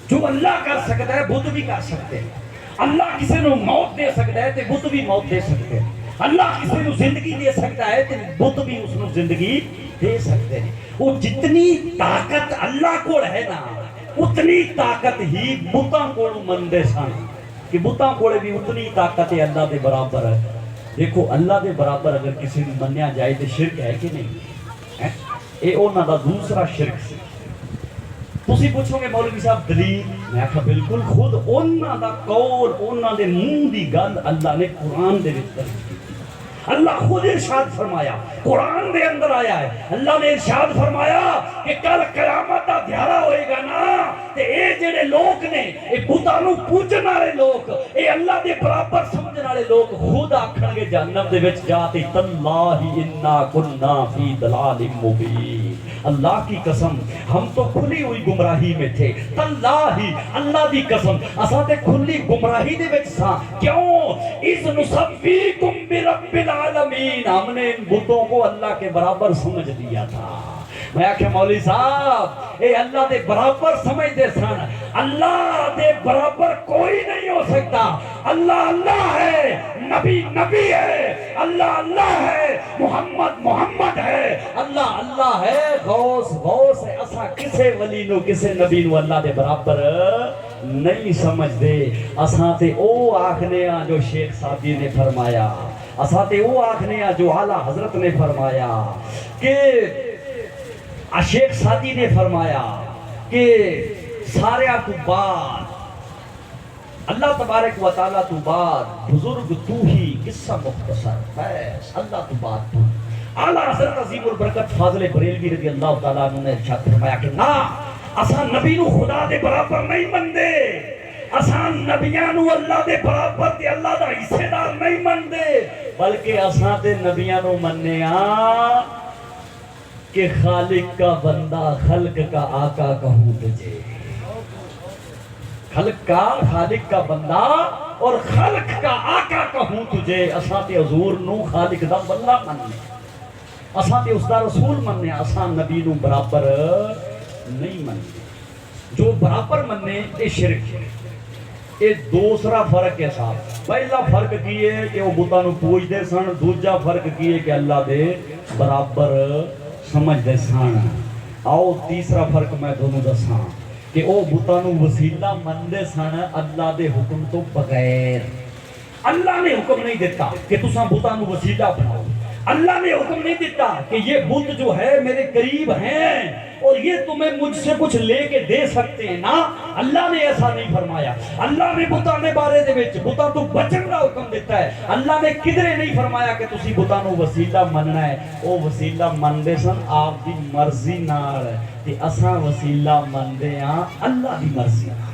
جو اللہ کر سکتا ہے بت بھی کر سکتے ہیں. اللہ کسی نو موت دے سکتا ہے تے بت بھی موت دے سکتے ہیں. اللہ کسی نو زندگی دے سکتا ہے تے بت بھی اس نو زندگی دے سکتے ہیں. وہ جتنی طاقت اللہ کو ہے نا اتنی طاقت ہی بتوں کو مندے سن کہ بتوں کو بھی اتنی طاقت ہے اللہ دے برابر ہے. دیکھو اللہ دے برابر اگر کسی نے منیا جائے تو شرک ہے کہ نہیں؟ یہ انہوں دا دوسرا شرک سی. تسی پوچھو گے مولوی صاحب دلیل؟ میں آکھا بالکل خود انہوں دا قول انہوں دے منہ دی گل اللہ نے قرآن دے وچ درج کی. اللہ خود ارشاد فرمایا قرآن دے اندر آیا ہے. اللہ نے ارشاد فرمایا کہ کل قیامت دا دھیارا ہوئے گا نا تے اے جڑے لوگ نے اے بتاں نوں پوجن والے لوگ اے اللہ دے برابر سمجھن والے لوگ خود آکھن گے جہنم دے وچ جا تے تاللہ انا کنا فی ضلال مبین. اللہ کی قسم ہم تو کھلی ہوئی گمراہی میں تھے. تاللہ اللہ دی قسم اساں تے کھلی گمراہی دے وچ ساں. کیوں؟ اذ نسبیکم برب العالمین. ہم نے ان بتوں کو اللہ کے برابر سمجھ لیا تھا. میں آکھے مولوی صاحب اے اللہ دے برابر سمجھتے سن. اللہ دے برابر کوئی نہیں ہو سکتا. اللہ اللہ ہے, نبی نبی ہے, اللہ اللہ ہے, محمد محمد ہے, اللہ اللہ ہے, غوث غوث ہے. اسا کسے ولی نو کسے نبی نو اللہ دے برابر نہیں سمجھ دے. اساں تے او آکھنے ہاں جو شیخ سعدی نے فرمایا, اساں تے او آکھنے ہاں جو اعلیٰ حضرت نے فرمایا کہ شیخ سعدی نے فرمایا کہ سارے تو بعد اللہ تبارک و تعالیٰ تو بعد بزرگ تو ہی قصہ مختصر بس اللہ تو بعد تو. اعلیٰ حضرت عظیم البرکت فاضل بریلوی رضی اللہ تعالیٰ عنہ نے ارشاد فرمایا کہ نا اساں نبی نو خدا دے برابر نہیں مندے. اساں نبیاں نو اللہ دے برابر تے اللہ دا حصے دار نہیں مندے بلکہ اساں تے نبیاں نو منیا کہ خالق کا بندہ خلق کا آقا کہوں تجھے. خلق کا بندہ اور خلق کا آقا کہوں تجھے. اساں تے حضور نو خالق دا بندہ مننے, اساں تے اس دا رسول مننے, اساں نبی نو برابر نہیں مننے. جو برابر مننے یہ شرک ہے. یہ دوسرا فرق ہے صاحب. پہلا فرق کی ہے کہ وہ بتاں نو پوجدے سن, دوجا فرق کی ہے کہ اللہ دے برابر سمجھدے سن. آؤ تیسرا فرق میں دونوں دساں کہ وہ بتاں نو وسیلہ مندے سن اللہ دے حکم تو بغیر. اللہ نے حکم نہیں دیتا کہ تساں بتاں نو وسیلہ بناؤ. اللہ نے حکم نہیں دیتا کہ یہ بت جو ہے میرے قریب ہیں اور یہ تمہیں مجھ سے کچھ لے کے دے سکتے ہیں نا. اللہ نے ایسا نہیں فرمایا. اللہ نے بتاں نے بارے دے وچ بتاں تو بچن دا حکم دیتا ہے. اللہ نے کدھرے نہیں فرمایا کہ تسی بتاں نو وسیلہ مننا ہے. او وسیلہ مندے سن آپ دی مرضی نال تے اساں وسیلہ مندے ہاں اللہ دی مرضی نال.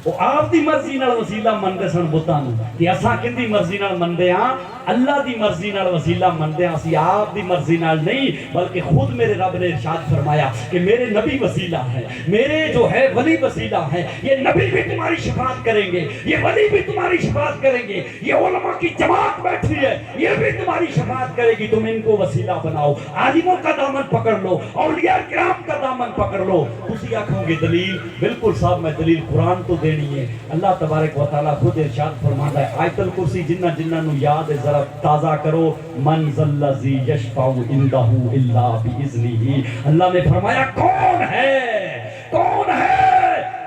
وہ آپ دی مرضی نال وسیلہ مندے سن بتاں نو تے اساں کدی مرضی نال مندے ہاں اللہ دی مرضی نال وسیلہ مندے ہاں. اسی آپ دی مرضی نال نہیں بلکہ خود میرے رب نے ارشاد فرمایا کہ میرے نبی وسیلہ ہے, میرے جو ہے ولی وسیلہ ہے. یہ نبی بھی تمہاری شفاعت کریں گے, یہ ولی بھی تمہاری شفاعت کریں گے, یہ علماء کی جماعت بیٹھی ہے یہ بھی تمہاری شفاعت کرے گی. تم ان کو وسیلہ بناؤ. عالموں کا دامن پکڑ لو, اولیاء کرام کا دامن پکڑ لو. تسی آکھو گے دلیل؟ بالکل صاحب میں دلیل قرآن تو دینی ہے. اللہ تبارک و تعالیٰ خود ارشاد فرماتا ہے آیت الکرسی جنہ نو یاد ہے ذرا تازہ کرو. من ذا الذی یشفع عندہ الا باذنہ. اللہ نے فرمایا کون ہے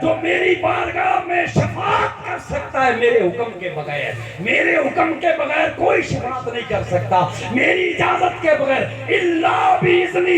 جو میری بارگاہ میں شفاعت کر سکتا ہے میرے حکم کے بغیر. میرے حکم کے بغیر کوئی شفاعت نہیں کر سکتا, میری اجازت کے بغیر. الا باذنہ,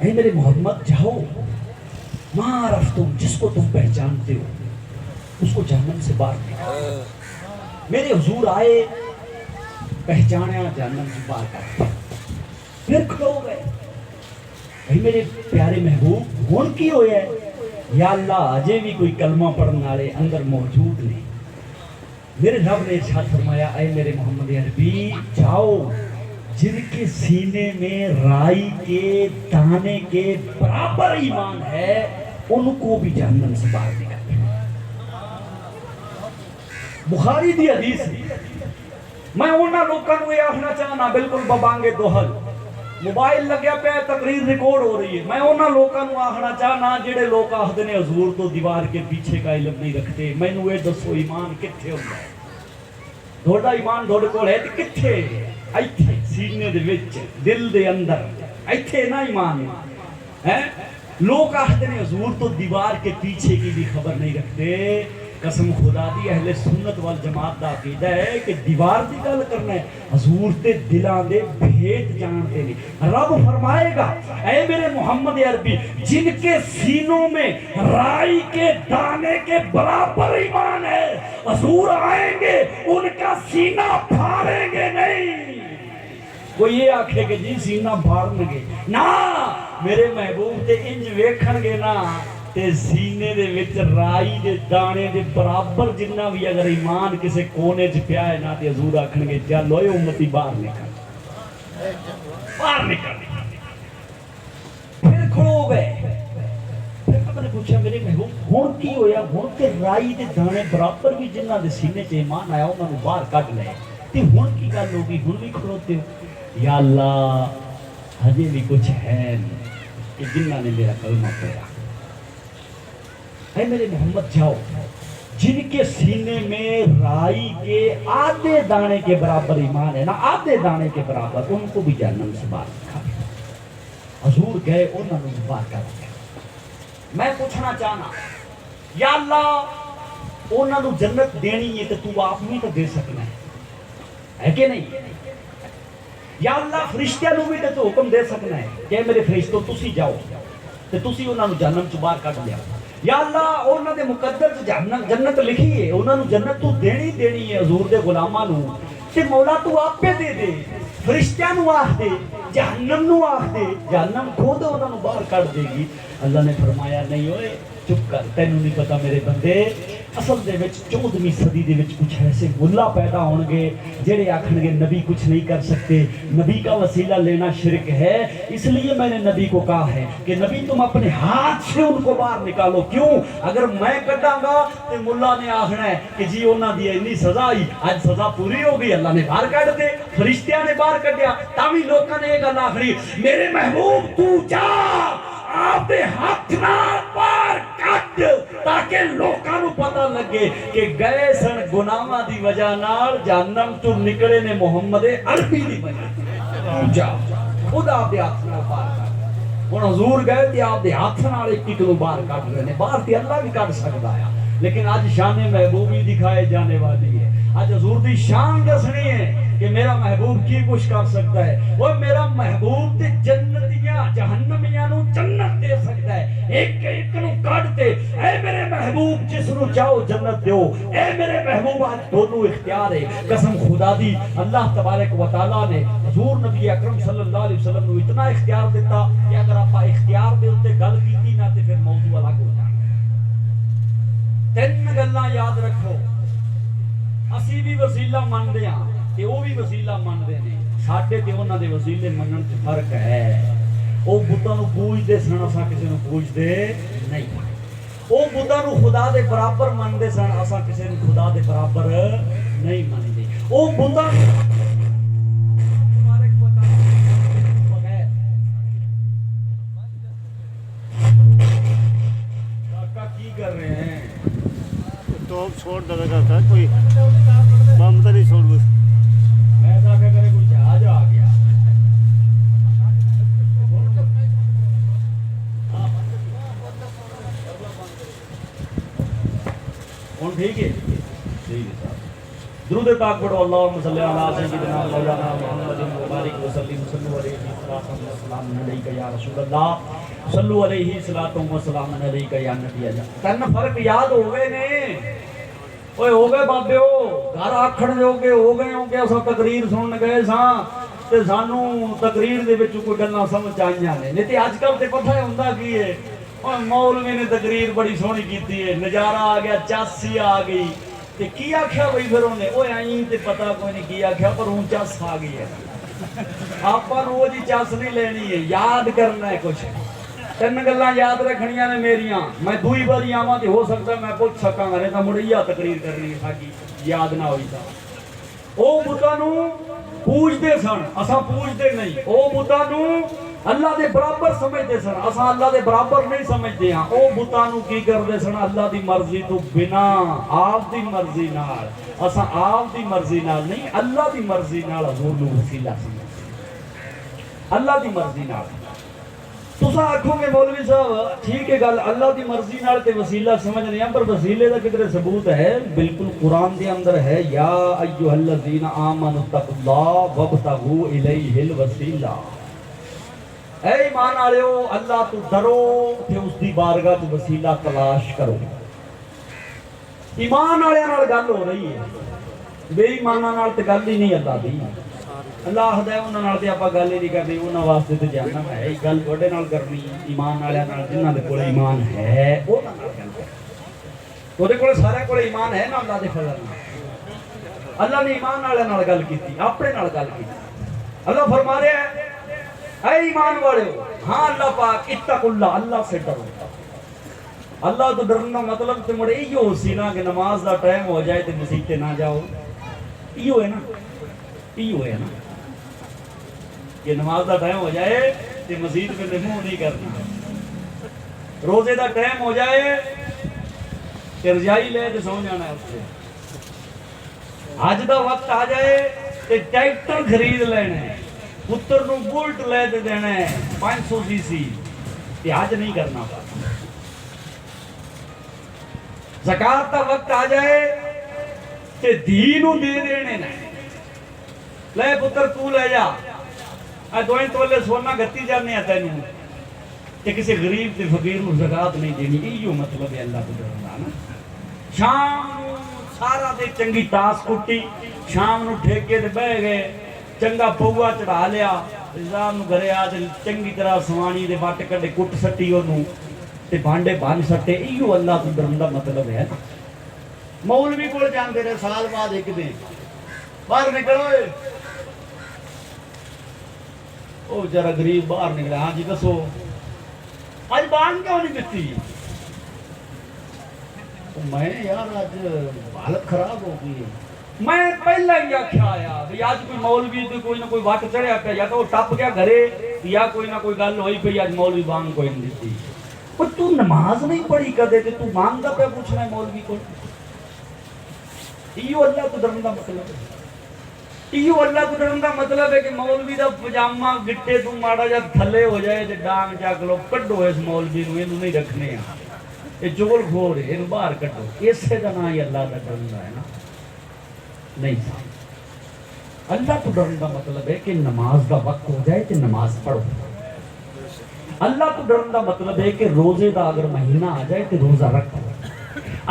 اے میرے محمد جاؤ، ما عرفتم، جس کو تم پہچانتے ہو اس کو جہنم سے باہر نکالو۔ میرے حضور آئے، پہچانا جہنم سے باہر کر، پھر کھڑو گئے، بھائی میرے پیارے محبوب ہون کی ہویا ہے؟ یا اللہ اجے بھی کوئی کلمہ پڑھنے والے اندر موجود نہیں۔ میرے رب نے ارشاد فرمایا اے میرے محمد عربی جاؤ، جن کے سینے میں رائی کے دانے کے برابر ایمان ہے ان کو بھی جہنم سے باہر نکالو۔ بخاری دی حدیث میں انہاں لوکاں نوں یہ آخنا چاہنا بالکل ببانگے دوہل، موبائل لگیا پہ تقریر ریکارڈ ہو رہی ہے، میں انہاں لوکاں نوں آخنا چاہنا جڑے لوگ آخدے نے حضور تو دیوار کے پیچھے کا علم نہیں رکھتے، مینوں یہ دسو ایمان کتھے ہوندا ہے؟ تھوڑا ایمان تھوڑے کول ہے تے کتھے؟ ایتھے سینے دے وچ، دل دے اندر، ایتھے نا ایمان ہے۔ لوگ آخدے نے حضور تو دیوار کے پیچھے کی بھی خبر نہیں رکھتے۔ قسم خدا دی اہل سنت والجماعت دا عقیدہ ہے کہ دیوار دی گل کرنا ہے، حضور تے دلاں دے بھید جانتے نہیں۔ رب فرمائے گا اے میرے محمد عربی جن کے سینوں میں رائی کے دانے کے برابر ایمان ہے، حضور آئیں گے ان کا سینہ پھاڑیں گے نہیں۔ کوئی یہ آکھے کہ جی سینہ پھاڑن گے نا، میرے محبوب تے انج ویکھن گے نا تے سینے دے وچ رائی دے دانے دے برابر جنہ بھی اگر ایمان کسے کونے چ پیا ہے نا تے حضور آکھن گے چل اوئے امتی باہر نکل، باہر نکل۔ پھر کھڑو گئے، پھر میں نے پوچھا میرے محبوب ہن کی ہویا؟ ہن تے رائی دے دانے برابر بھی جنہ دے سینے چ ایمان آیا انہاں نوں باہر کڈ لے، تے ہن کی گل ہوگی؟ ہن بھی کھڑوتے ہو؟ یا اللہ ہجے بھی کچھ ہے کہ جنہ نے میرا کلمہ پڑھا۔ اے میرے محمد جاؤ، جن کے سینے میں رائی کے آدھے دانے کے برابر ایمان ہے نا، آدھے دانے کے برابر، ان کو بھی جہنم سے باہر نکالو۔ حضور گئے انہوں نے باہر کر دیا۔ میں پوچھنا چاہنا یا اللہ انہوں نے جنت دینی ہے تو آپ نہیں تو دے سکنا ہے کہ نہیں؟ یا اللہ فرشتیاں نو بھی تو حکم دے سکنا ہے کہ میرے فرشتوں تسی جاؤ تے تسی انہوں نے جہنم چ باہر کڈ لیا۔ یا اللہ انہوں نے مقدر جنت لکھی ہے، انہوں نے جنت تو دینی ہے حضور دے غلاماں نو، تے مولا تو آپ پہ دے دے، فرشتیاں نو آخ دے، جہنم نو آخ دے، جہنم خود انہوں نے باہر کڈ دے گی۔ اللہ نے فرمایا نہیں ہوئے چپ کر، تینوں نہیں پتا میرے بندے، اصل دے وچ 14ویں صدی دے وچ کچھ ایسے ملا پیدا ہون گے جڑے آکھن گے نبی کچھ نہیں کر سکتے، نبی کا وسیلہ لینا شرک ہے، اس لیے میں نے نبی کو کہا ہے کہ نبی تم اپنے ہاتھ سے ان کو باہر نکالو۔ کیوں؟ اگر میں کڈاں گا تے ملا نے آخنا ہے کہ جی انہاں دی اتنی سزا آئی، اج سزا پوری ہو گئی، اللہ نے باہر کڈ دے، فرشتیاں نے باہر کڈیا، تاوی لوکاں نے یہ گل آخری میرے محبوب تو جا آپ دے ہاتھ نال باہر کٹ، تاکہ لوکاں نوں پتہ لگے کہ گئے سن گناہاں دی وجہ نال جہنم تو نکلے نے محمد عربی دی وجہ جا خدا آپ دے ہاتھ نال باہر کٹ۔ ہن حضور گئے تے آپ دے ہاتھ نال ایک نوں باہر کٹ رہے نے، باہر تے اللہ بھی کٹ سکدا ہے، لیکن آج شان محبوبی دکھائے جانے والی ہے، آج حضور دی شان دسنی ہے کہ میرا محبوب کی کچھ کر سکتا ہے۔ وہ میرا محبوب تے جنتیاں جہنمیاں نو جنت دے سکتا ہے، ایک ایک نو کڈ تے اے میرے محبوب جس نو چاہو جنت دیو، اے میرے محبوب آج دونوں اختیار ہے۔ قسم خدا دی اللہ تبارک و تعالیٰ نے حضور نبی اکرم صلی اللہ علیہ وسلم نو اتنا اختیار دیتا کہ اگر آپ اختیار دے اتے گل کیتی نہ تے پھر موضوع الگ ہو جانا۔ تین گلاں یاد رکھو، اسی بھی وسیلہ مندے ہاں تے وہ بھی وسیلہ مندے نے، ساڈے تے انہاں دے وسیلے منن تے فرق ہے۔ او بتاں نوں پوجدے سن، اساں کسے نوں پوجدے نہیں۔ او بتاں نوں خدا دے برابر مندے سن، اساں کسے نوں خدا دے برابر نہیں مندے۔ او بتاں کی کر رہے ہیں؟ توپ چھوڑ دے گا تھا کوئی بم تو نہیں چھوڑ بس میں تو آگے کرے کوئی جہاز آ گیا۔ ہوں ٹھیک ہے، ٹھیک ہے صاحب۔ درود پاک پڑھو اللہم صلی اللہ علیہ سیدنا مولانا محمد مبارک وسلم صلو علیہ السلام علیکہ یا رسول اللہ صلو علیہ السلام علیکہ یا نبی اللہ. تن فرق یاد ہو گئے نے اوے ہو گئے بابے ہو گھر آکھڑ جو کہ ہو گئے اسا تقریر سنن گئے ساں تے سانو تقریر دے وچ کوئی گلاں سمجھ آئیاں نے نہیں تے اج کل تے پتہ ہوندا کی ہے اور مولوی نے تقریر بڑی سونی کیتی ہے نظارہ آ گیا چاسی آ گئی تے کی آکھیا بھئی پھر اونے اوے آئیں تے پتہ کوئی نہیں کی آکھیا پر اون چاس آ گئی ہے آپا روز ہی چاس نہیں لینی ہے یاد کرنا ہے کچھ تین گلاں یاد رکھنیاں نے میریاں میں دوئی باری آواں تے ہو سکتا ہے میں پوچھ سکاں گا نہیں تاں مڑیا تقریر کرنی تاکہ یاد نہ ہوئی تھا او بتاں نوں پوجدے سن اساں پوجدے نہیں او بتاں نوں اللہ دے برابر سمجھتے سن اساں اللہ دے برابر نہیں سمجھتے ہاں او بتاں نوں کی کردے سن اللہ دی مرضی تو بنا آپ دی مرضی نال اساں آپ دی مرضی نال نہیں اللہ دی مرضی نال حضور نوں وسیلہ سمجھتے اللہ دی مرضی نال تساں آکھو گے مولوی صاحب ٹھیک ہے گل اللہ دی مرضی نال تے وسیلہ سمجھنے ہیں پر وسیلے دا کدھر ثبوت ہے بالکل قرآن دے اندر ہے یا ایھا الذین آمنوا اتقوا اللہ وابتغوا الیہ الوسیلہ اے ایمان والےو اللہ تو ڈرو تے اس دی بارگاہ تے وسیلہ تلاش کرو ایمان والےاں نال گل ہو رہی ہے بے ایماناں نال تے گل ہی نہیں اللہ دی اللہ خدا انہاں نال تے آپا گل ہی نہیں کرنی انہاں واسطے تے جہنم ہے یہ گل تواڈے نال کرنی ایمان والےاں نال جنہاں دے کول ایمان ہے انہاں نال گل کرنی تواڈے کول سارے کول ایمان ہے نا اللہ دے فضل نال اللہ نے ایمان والےاں نال گل کیتی اپنے نال گل کیتی اللہ فرما رہا ہے اے ایمان والےو ہاں اللہ پاک اتقوا اللہ اللہ سے ڈرو اللہ تو ڈرنا مطلب تے مڑے ایو سی نا کہ نماز دا ٹائم ہو جائے تے مسجد تے نہ جاؤ ایو ہے نا ایو ہے نا کہ نماز دا ٹائم ہو جائے تے مسجد میں منہ نہیں کرنا روزے دا ٹائم ہو جائے تے رجائی لے تے سو جانا ہے اس سے حج دا وقت آ جائے تے ٹریکٹر خرید لینا ہے پتر نو بولٹ لے دے دینا ہے 500 سی سی تے حج نہیں کرنا زکات دا وقت آ جائے تے دھی نو دے دینے نے لے پتر تو لے جا اے دوئیں تولے سونا گھتی جانے ہیں تینوں کہ کسی غریب تے فقیر نو زکات نہیں دینی ایو مطلب ہے اللہ کو ڈرنا نا شام نو سارا دے چنگی تاس کٹی شام نو ٹھیکے تے بہ گئے چنگا پوا چڑھا لیا رضا نو گھرے آ چنگی طرح سوانی دے وٹ کڈے کٹ سٹی اونوں تے بھانڈے بن سٹے ایو اللہ تو ڈرن دا مطلب ہے مولوی کول جاندے رہے سال بعد ایک دن باہر نکلو او جرا غریب باہر نکلا ہاں جی دسو اج بان کیوں نہیں دتی میں یار اج حالت خراب ہو گئی میں پہلا ہی آکھیا آیا بھی آج کوئی مولوی تے کوئی نہ کوئی وٹ چڑھیا پیا یا تو ٹپ گیا گھرے یا کوئی نہ کوئی گل ہوئی پئی اج مولوی بان کوئی نہیں دتی پر تو نماز نہیں پڑھی کدے تے تو مانگدا پیا پوچھنا ہے مولوی کو ایو اللہ تو ڈرن دا مطلب ہے ایو اللہ کو ڈرن دا مطلب ہے کہ مولوی دا پجامہ گٹے تو ماڑا جا تھلے ہو جائے تے ڈانگ چک لو کڈو اس مولوی نو اینو نہیں رکھنے ہاں اے چغل خور ہے اینو باہر کڈو اسے دا نام ہی اللہ دا ڈرن دا ہے نا نہیں صاحب اللہ کو ڈرن دا مطلب ہے کہ نماز دا وقت ہو جائے تے نماز پڑھو اللہ کو ڈرن دا مطلب ہے کہ روزے دا اگر مہینہ آ جائے تے روزہ رکھو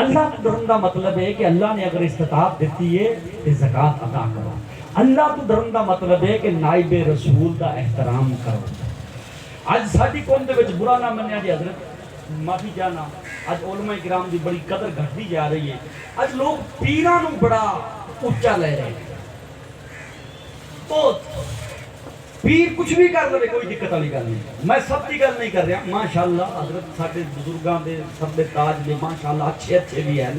اللہ کو ڈرن دا مطلب ہے کہ اللہ نے اگر استطاعت دیتی ہے تے زکات ادا کرو اللہ تو ڈرن دا مطلب ہے کہ نائب رسول دا احترام کرو آج ساڈی قوم دے وچ برا نہ منیا جی حضرت معافی چاہنا آج علماء کرام دی بڑی قدر گھٹتی جا رہی ہے آج لوگ پیراں نوں بڑا اونچا لے رہے ہیں بہت پیر کچھ بھی کر لے کوئی دقت والی گل نہیں میں سب کی گل نہیں کر رہا ماشاءاللہ حضرت ساڈے بزرگاں دے سب دے تاج نے ماشاءاللہ اچھے بھی ہیں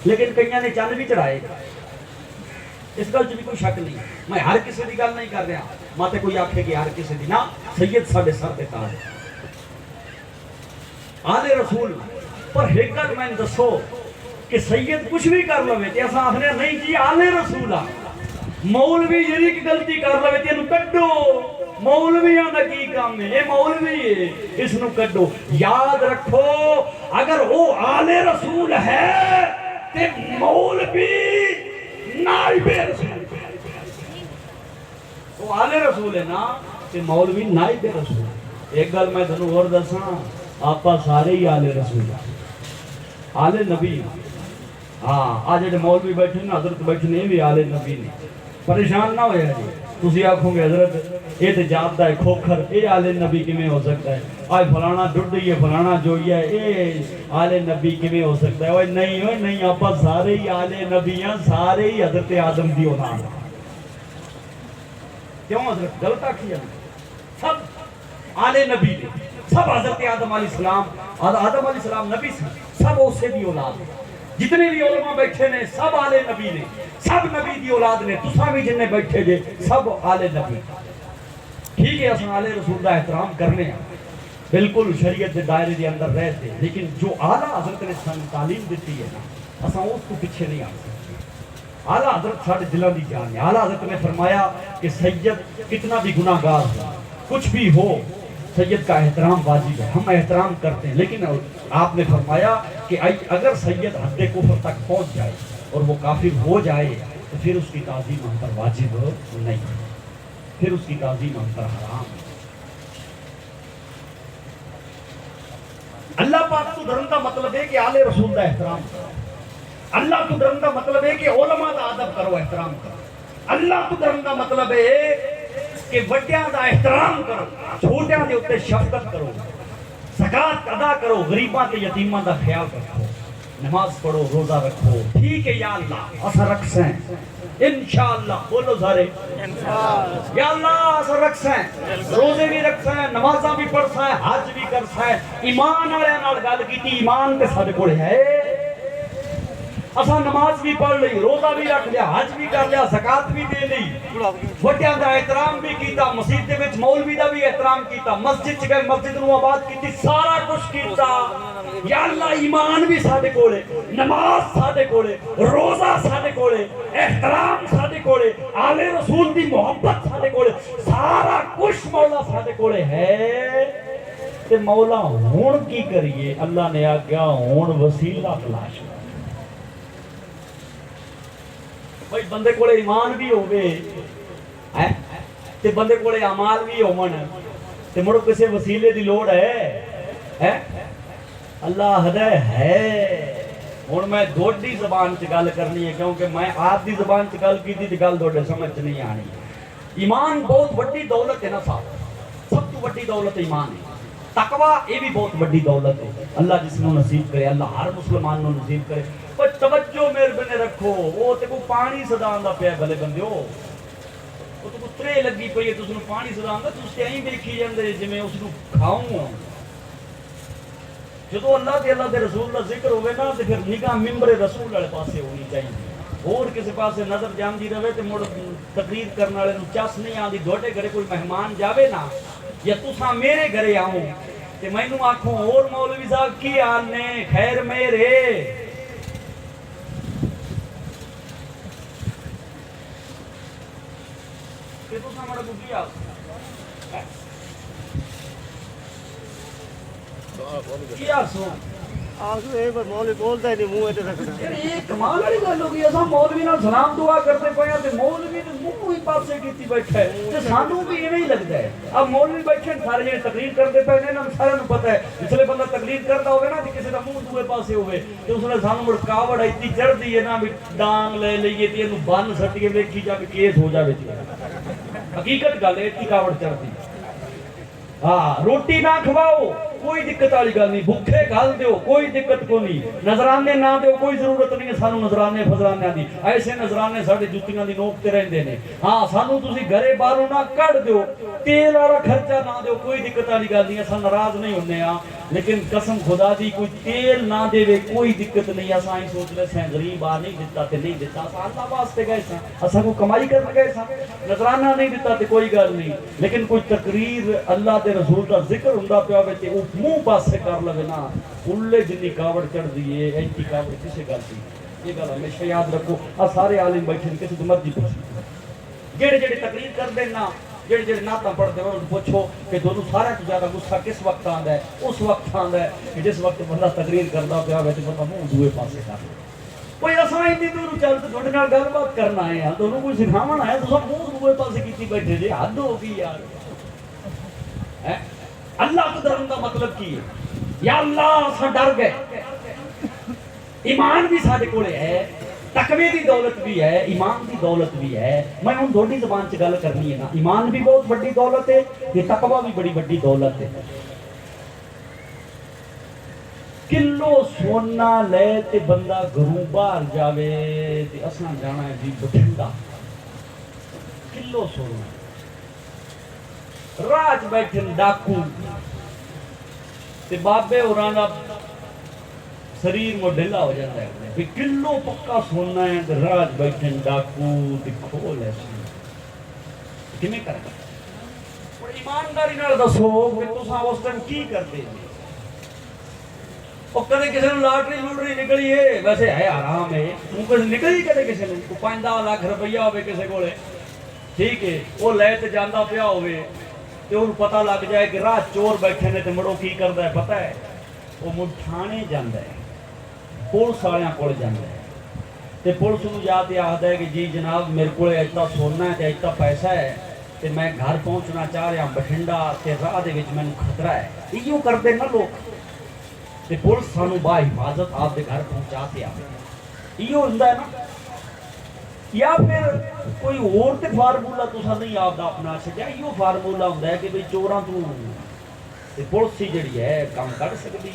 لیکن کئیاں نے چند بھی چڑھائے اس گل بھی کوئی شک نہیں میں ہر کسی کی گل نہیں کر رہا ماتے کوئی آکھے کہ ہر کسی دی نہ سید ساڈے سر دے تاج آل رسول پر ایک گل میں دسو کہ سید کچھ بھی کر لوے تے اساں آکھنے نہیں جی آل رسول آ مولوی جڑی کی غلطی کر لوے تے اینو کڈو مولویاں دا کی کام ہے اے مولوی ہے اس نو کڈو یاد رکھو اگر وہ آل رسول ہے تے مولوی نائب رسول وہ آلے رسول ہے نا کہ مولوی نائب رسول. ایک گل میں تھانوں اور دساں آپا سارے ہی آلے رسول آلے نبی. ہاں آ جڑے مولوی بیٹھے نا حضرت بیٹھے نے بھی آلے نبی نے. پریشان نہ ہویا جی تسی آکھو گے حضرت یہ تے جاپدا ہے کھوکھر یہ آلے نبی کیویں ہو سکتا ہے آج فلانا ڈڈی ہے فلانا جوئی ہے یہ آلے نبی کیویں ہو سکتا ہے. اوے نہیں آپا سارے ہی آلے نبی ہیں سارے ہی حضرت آدم دی اولاد ہیں. کیوں حضرت غلط آکھی ہے سب آلے نبی نے سب حضرت آدم علیہ السلام آدم علیہ السلام نبی سے سب اسے دی اولاد ہیں. جتنے بھی علماء بیٹھے نے سب آلے نبی نے سب نبی دی اولاد نے. تساں بھی جننے بیٹھے جے سب آلے نبی. ٹھیک ہے اساں آلے رسول دا احترام کرنے ہیں بالکل شریعت دے دائرے دے اندر رہتے لیکن جو اعلیٰ حضرت نے سن تعلیم دیتی ہے نا اساں اس کو پیچھے نہیں آ سکتے. اعلیٰ حضرت ساڈے دلاں دی جان ہے. اعلیٰ حضرت نے فرمایا کہ سید کتنا بھی گناہ گار ہو کچھ بھی ہو سید کا احترام واجب ہے. ہم احترام کرتے ہیں لیکن آپ نے فرمایا کہ اگر سید حد کفر تک پہنچ جائے اور وہ کافر ہو جائے تو پھر اس کی تعظیم ہم پر واجب نہیں ہے پھر اس کی تعظیم ہم پر حرام ہے. اللہ پاک تو ڈرن کا مطلب ہے کہ آلے رسول کا احترام کرو. اللہ تو ڈرن کا مطلب ہے کہ علماء کا ادب کرو احترام کرو. اللہ تو ڈرن کا مطلب ہے کہ وڈیاں دا احترام کرو چھوٹیاں دے اوتے شفقت کرو زکات ادا کرو غریباں تے یتیماں دا خیال رکھو نماز پڑھو روزہ رکھو. ٹھیک ہے یا اللہ اسا رکھسیں انشاءاللہ بولو سارے یا اللہ اسا رکھسیں روزے بھی رکھسیں نمازاں بھی پڑھسیں حج بھی کرسیں ایمان والے نال گل کیتی ایمان تے ساڈے کول ہے. اساں نماز بھی پڑھ لئی روزہ بھی رکھ لیا حج بھی کر لیا زکات بھی دے لئی وڈیاں دا احترام بھی کیتا مسجد دے وچ مولوی دا بھی احترام کیتا مسجد چ گئے مسجد نو آباد کیتی سارا کچھ کیتا. یا اللہ ایمان بھی ساڈے کولے نماز ساڈے کولے روزہ ساڈے کولے احترام ساڈے کولے آلے رسول دی محبت ساڈے کولے سارا کچھ مولا ساڈے کولے ہے تے مولا ہن کی کریے. اللہ نے آکھیا ہن وسیلہ تلاش بھائی بندے کولے ایمان بھی ہوگے تے بندے کولے اعمال بھی ہون تے مڑ کسے وسیلے دی لوڑ ہے اللہ ہدے ہے. ہن میں دوڑی زبان چ گل کرنی ہے کیونکہ میں آپ دی زبان چ گل کیتی تے گل تھوڑے سمجھ نہیں آنی. ایمان بہت بڑی دولت ہے نا صاحب سب تو بڑی دولت ایمان ہے. تقوی یہ بھی بہت بڑی دولت ہے. اللہ جس نو نصیب کرے اللہ ہر مسلمان نو نصیب کرے. پر توجہ میرے بنے رکھو وہ تے کو پانی سدان دا پیا بھلے بندیو وہ تو کو ترے لگی پئی ہے تس نو پانی سدان دا تس تے ایਂ ویکھی جاندے جویں اس نو کھاؤں. جدو اللہ دے رسول دا ذکر ہوئے نا تے پھر نگاہ ممبر رسول والے پاسے ہونی چاہیے اور کسی پاسے نظر جاندی رہے تے مڑ تقریر کرنے والے نو چس نہیں آندی. دوڑے گھرے کوئی مہمان جاوے نا یا تساں میرے گھرے آؤں تے مینوں آکھو اور مولوی صاحب کی حال نے خیر میرے کہ تساں مڑا بوٹی آ کیا سو آسو ایک بار مولوی بولتا ہی نہیں منہ ایتے رکھنا. یہ کمال والی گل ہو گئی اساں مولوی نال سلام دعا کرتے پے تے مولوی تے منہ ہی پاسے کیتی بیٹھا ہے تے سانوں بھی ایویں ہی لگدا ہے. اب مولوی بیٹھے سارے جڑے تقریر کرتے پے نے انہاں سارے نوں پتہ ہے جسلے بندہ تقریر کردا ہوے نا تے کسے دا منہ دوے پاسے ہوے تے اس نے سانوں مڑ کاوڑ ایتی چڑھدی ہے نا بھی ڈانگ لے لئیے تے اینوں بن سٹیے ویکھی جا کے کیس ہو جاوے. حقیقت گل ہے ایتی کاوڑ چڑھدی. ہاں روٹی نہ کھواؤ کوئی دقت والی گل نہیں بھوکے گل دیو کوئی دقت کو نہیں نظرانے نہ دیو کوئی ضرورت نہیں ہے سانو نظرانے فضرانے دی ایسے نظرانے ساڈے جُتیاں دی نوک تے رہندے نے. ہاں سانو تسی گھرے باہروں نہ کڈ دیو تیل والا خرچہ نہ دیو کوئی دقت والی گل نہیں. اساں ناراض نہیں ہونے ہاں لیکن قسم خدا دی کوئی تیل نہ دے کوئی دقت نہیں. اساں ہی سوچ لے سیں غریب آ نہیں دتا تے نہیں دتا اساں اللہ واسطے گئے ساں اساں کو کمائی کرنے گئے ساں نظرانہ نہیں دتا تے کوئی گل نہیں. لیکن کوئی تقریر اللہ دے رسول دا ذکر ہوندا پیا ہوے تے او منہ پاسے کر لوے نا کلے جنی کاوڑ چڑھ دی ہے ایتی کاوڑ کسے گل دی. یہ گل ہمیشہ یاد رکھو. آ سارے عالم بیٹھے کسی تو مرضی پوچھو جڑے جڑے تقریر کردے نا جڑے جڑے نعتاں پڑھدے انہاں نوں پوچھو کہ تانوں سارے تو زیادہ غصہ کس وقت آندا ہے. اس وقت آندا ہے کہ جس وقت بندہ تقریر کردا پیا ہوے تے بندہ منہ دوے پاسے کر لے. کوئی اساں میں اتنی دور چل تو تھوڑے نال گل بات کرنا ہے تمہیں کوئی سکھاون آیا تو سب منہ دوے پاسے کیتی بیٹھے جی حد ہو گئی یار اللہ تو ڈرن کا مطلب کی ہے یا اللہ اساں ڈر گئے ایمان بھی ساڈے کولے ہے تقوی دی دولت بھی ہے ایمان دی دولت بھی ہے میں ہن تھوڑی زبان چ گل کرنی ہے نا ایمان بھی بہت بڑی دولت ہے تے تقوی بھی بڑی بڑی دولت ہے کلو سونا لے تے بندہ گھروں باہر جاوے تے اساں جانا ہے جی بٹھنڈا کلو سونا راج بیٹھن ڈاکو تے بابے ہوراں دا شریر مو ڈھلا ہو جاتا ہے کہ کلو پکا سونا ہے تے راج بیٹھن ڈاکو تے کھول ہے کیویں کرنا اور ایمانداری نال دسو کہ تساں اس ٹائم کی کردے او کدے کسی نوں لاٹری لوٹری نکلی ہے ویسے ہے آرام ہے وہ کدے نکلی کدے کسی نوں 5 لاکھ روپیہ ہوے کسی کولے ٹھیک ہے وہ لے تے جاندا پیا ہوے تے اونوں پتہ لگ جائے کہ راہ چور بیٹھے نے تے مڑو کی کردا ہے پتہ ہے وہ مڑ تھانے جاندا ہے پولیس والیاں کول جاندا ہے تے پولیس نوں جا کے آکھدا ہے کہ جی جناب میرے کول اتنا سونا ہے تے اتنا پیسہ ہے تے میں گھر پہنچنا چاہ رہا بٹھنڈا تے راہ دے وچ مینوں خطرہ ہے ایو کردے نا لوگ تے پولیس سانوں با حفاظت آپ دے گھر پہنچا کے آوے ایو ہوندا ہے نا یا پھر کوئی اور تے فارمولا تساں نہیں آپ دا اپنا چھڈیا ایو فارمولا ہوندا ہے کہ بھئی چوراں تو تے پولیس ہی جڑی ہے کام کر سکدی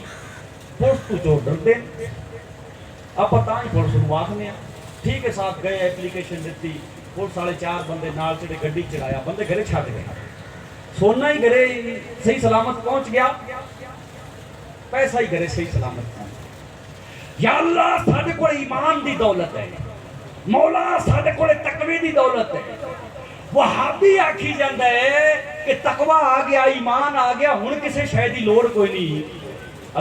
پولیس تو چور ڈردے آپ پتہ ہی پولیس نوں آکھنے ٹھیک ہے صاحب گئے اپلیکیشن دتی پولیس والے 4 بندے نال چڑے گڈی چڑھایا بندے گھرے چھڈ گئے سونا ہی گھرے صحیح سلامت پہنچ گیا پیسہ ہی گھرے صحیح سلامت پہنچ یا اللہ ساڈے کول ایمان دی دولت ہے مولا ساڈے کول تقوی دی دولت ہے وہابی آکھی جاندا ہے کہ تقوی آ گیا ایمان آ گیا ہن کسے شے دی لوڑ کوئی نہیں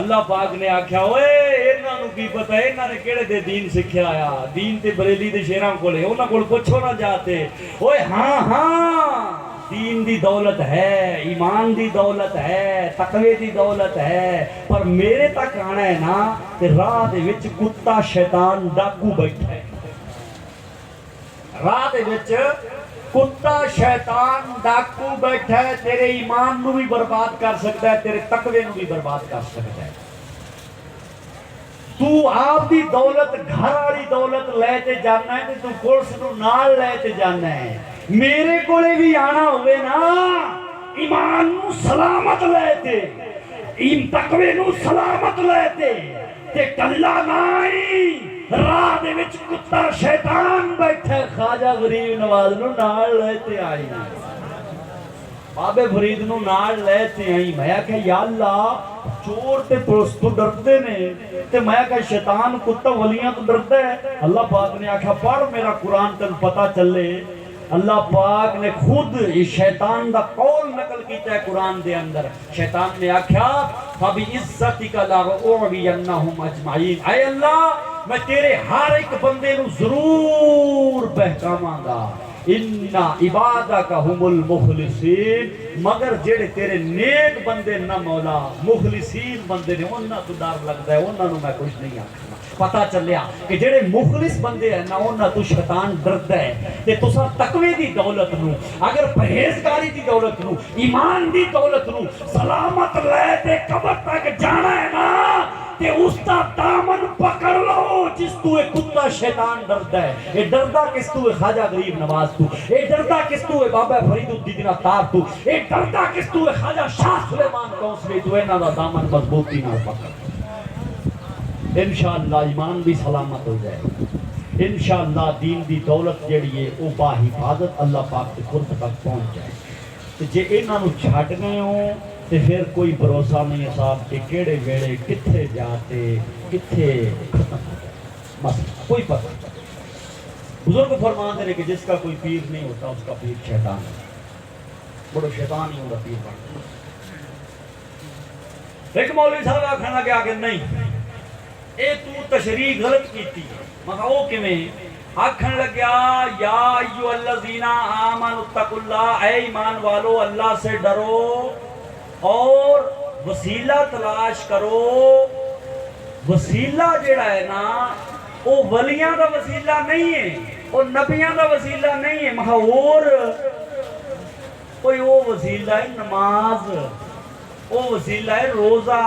اللہ پاک نے آکھیا اوئے انہاں نوں کی پتہ ہے انہاں نے کیڑے دے دین سکھیا آیا دین تے بریلی دے شیراں کولے انہاں کول پوچھو نہ جاتے اوئے ہاں ہاں دین دی دولت ہے ایمان دی دولت ہے تقوی دی دولت ہے پر میرے تک آنا ہے نا تے راہ دے وچ کتا شیطان ڈاکو بیٹھا ہے راہ دے وچ کتا شیطان ڈاکو بیٹھا ہے تیرے ایمان نو بھی برباد کر سکتا ہے تیرے تقوی نو بھی برباد کر سکتا ہے تو آپ دی دولت گھر والی دولت لے تے جانا ہے تے تو پولیس نو نال لے تے جانا ہے میرے کولے بھی آنا ہوئے نا ایمان نو سلامت لے تے تقوی نو سلامت لے تے کلا نہیں راہ دے وچ کتا شیطان بیٹھے خواجہ غریب نواز نو نال لے تے آئی بابے فرید نو نال لے تے آئی میں کہ یا اللہ چور تے پولیس تو ڈردے نے تے میں کہ شیطان کتا ولیاں تو ڈردا ہے اللہ پاک نے آکھا پڑھ میرا قرآن تن پتہ چلے اللہ پاک نے خود شیطان دا قول نقل کیتا ہے قرآن دے اندر شیطان نے آکھا فَبِعِزَّتِكَ لَأُغْوِيَنَّهُمْ أَجْمَعِينَ اے اللہ میں تیرے ہر ایک بندے نو ضرور بہکاواں گا اِنَّا عِبَادَكَ هُمُ الْمُخْلِصِينَ مگر جڑے تیرے نیک بندے نہ مولا مخلصین بندے نے انہاں تو ڈر لگدا ہے انہاں نو میں کچھ نہیں آکھنا پتہ چلیا کہ جڑے مخلص بندے ہیں نا انہاں تو شیطان ڈردا ہے تے تساں تقوی دی دولت نو اگر پرہیزگاری دی دولت نو ایمان دی دولت نو سلامت لے تے قبر تک جانا ہے نا تے اس دا دامن پکڑ لو جس تو ایک کتا شیطان ڈردا ہے اے ڈردا کس تو ہے خواجہ غریب نواز تو اے ڈردا کس تو ہے بابا فرید الدین عطار تو اے ڈردا کس تو ہے خواجہ شاہ سلیمان کوسری تو انہاں دا دامن مضبوطی نال پکڑ انشاءاللہ ایمان بھی سلامت ہو جائے انشاءاللہ دین دی دولت جڑی ہے او با حفاظت اللہ پاک کے قرب تک پہنچ جائے تے جے انہاں نو چھڈ گئے ہوں تے پھر کوئی بھروسہ نہیں ہے صاحب کہ کیڑے ویڑے کتھے جاتے کتھے ختم ہو جائے مسئلہ کوئی پتہ نہیں بزرگ فرماتے ہیں کہ جس کا کوئی پیر نہیں ہوتا اس کا پیر شیطان ہے بڑو شیطان ہی ہوگا پیر بنتا ایک مولوی صاحب آکھنا لگا کہ نہیں اے تو تشریح غلط کیتی مگر او کیویں آکھن لگیا یا ایھا الذین آمنوا اتقوا اللہ اے ایمان والو اللہ سے ڈرو اور وسیلہ تلاش کرو وسیلہ جڑا ہے نا وہ ولیاں دا وسیلہ نہیں ہے، وہ نبیاں دا وسیلہ نہیں ہے، محور کوئی وہ وسیلہ ہے نماز، وہ وسیلہ ہے روزہ،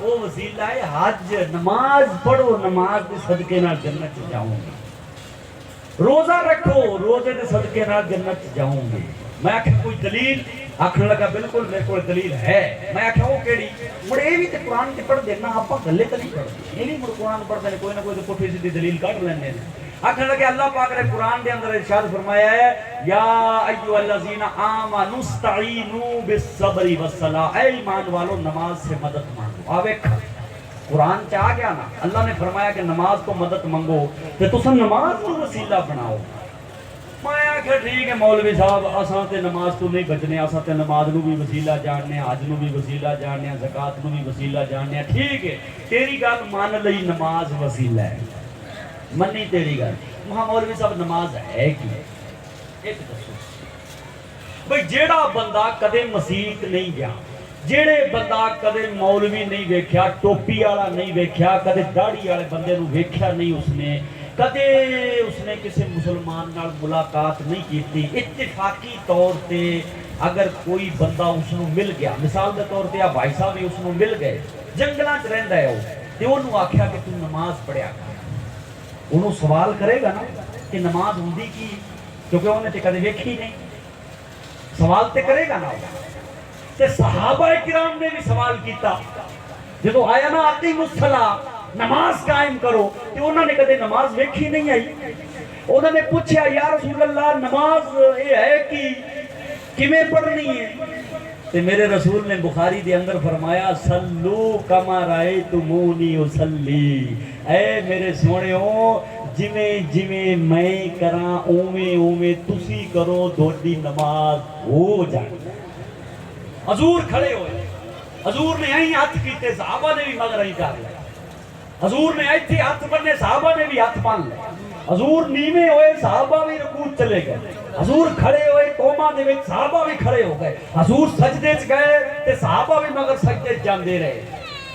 وہ وسیلہ ہے حج۔ نماز پڑھو، نماز کے صدقے نال جنت جاؤں گے، روزہ رکھو، روزے کے صدقے نال جنت جاؤں گے۔ میں آخیا کوئی دلیل؟ آخر لگا بالکل میرے کو دلیل ہے۔ میں آخیا وہ کیڑی؟ مڑے یہ بھی تو قرآن پڑھ دینا، آپ گلے تو نہیں پڑھتے، یہ نہیں مڑ قرآن پڑھتے ہیں، کوئی نہ کوئی تو پٹھی سیدھی دلیل کٹ لینے ہیں۔ آخر لگے اللہ پاک نے قرآن دے اندر ارشاد فرمایا ہے یا ایھا الذین آمنوا استعینوا بالصبر والصلاۃ، اے ایمان والو نماز سے مدد مانگو۔ آوے قرآن چاہ گیا نا، اللہ نے فرمایا کہ نماز کو مدد منگو، تو تساں نماز کو وسیلہ بناؤ۔ میں آخیا ٹھیک ہے مولوی صاحب، اساں تے نماز تو نہیں بچنے، اساں تے نماز نو بھی وسیلہ جاننے، حج نو بھی وسیلہ جاننے، زکات نو بھی وسیلہ جاننے۔ ٹھیک ہے تیری گل مان لئی، نماز وسیلہ ہے، منی تیری گل۔ وہاں مولوی صاحب نماز ہے کی؟ ایک دسو بھئی، جیڑا بندہ کدے مسیت نہیں گیا، جیڑے بندہ کدے مولوی نہیں ویکھیا، ٹوپی والا نہیں ویکھیا، کدے داڑھی والے بندے نو ویکھیا نہیں، اس نے کدے اس نے کسی مسلمان نال ملاقات نہیں کیتی، اتفاقی طور تے اگر کوئی بندہ اس نو مل گیا، مثال دے طور تے بھائی صاحب بھی اس نو مل گئے، جنگلاں چ رہندا ہے وہ، تے انہوں آکھیا کہ تو نماز پڑھیا کر، انہوں سوال کرے گا نا کہ نماز ہوندی کی، کیونکہ انہیں تے کدے ویکھی نہیں، سوال تے کرے گا نا۔ تے صحابہ کرام نے بھی سوال کیتا، جدو آیا نا اقیموا الصلاۃ، نماز قائم کرو، تے انہوں نے کدے نماز ویکھی نہیں آئی۔ انہوں نے پوچھا یا رسول اللہ نماز یہ ہے کہ کیویں پڑھنی ہے؟ تے میرے رسول نے بخاری دے اندر فرمایا صلو کما رأیتمونی اصلی، اے میرے سونےو جویں جویں میں کراں اوویں اوویں تسی کرو، تہاڈی نماز ہو جائے۔ حضور کھڑے ہوئے، حضور نے یہیں ہاتھ کیتے، صحابہ نے بھی مگر ہی کر لیا، حضور نے ایتھے ہاتھ بننے، صحابہ نے بھی ہاتھ بن لے، حضور نیویں ہوئے، صحابہ بھی رکوع چلے گئے، حضور کھڑے ہوئے قوماں دے وچ، صحابہ بھی کھڑے ہو گئے، حضور سجدے چ گئے تے صحابہ بھی مگر سجدے چ جاندے رہے۔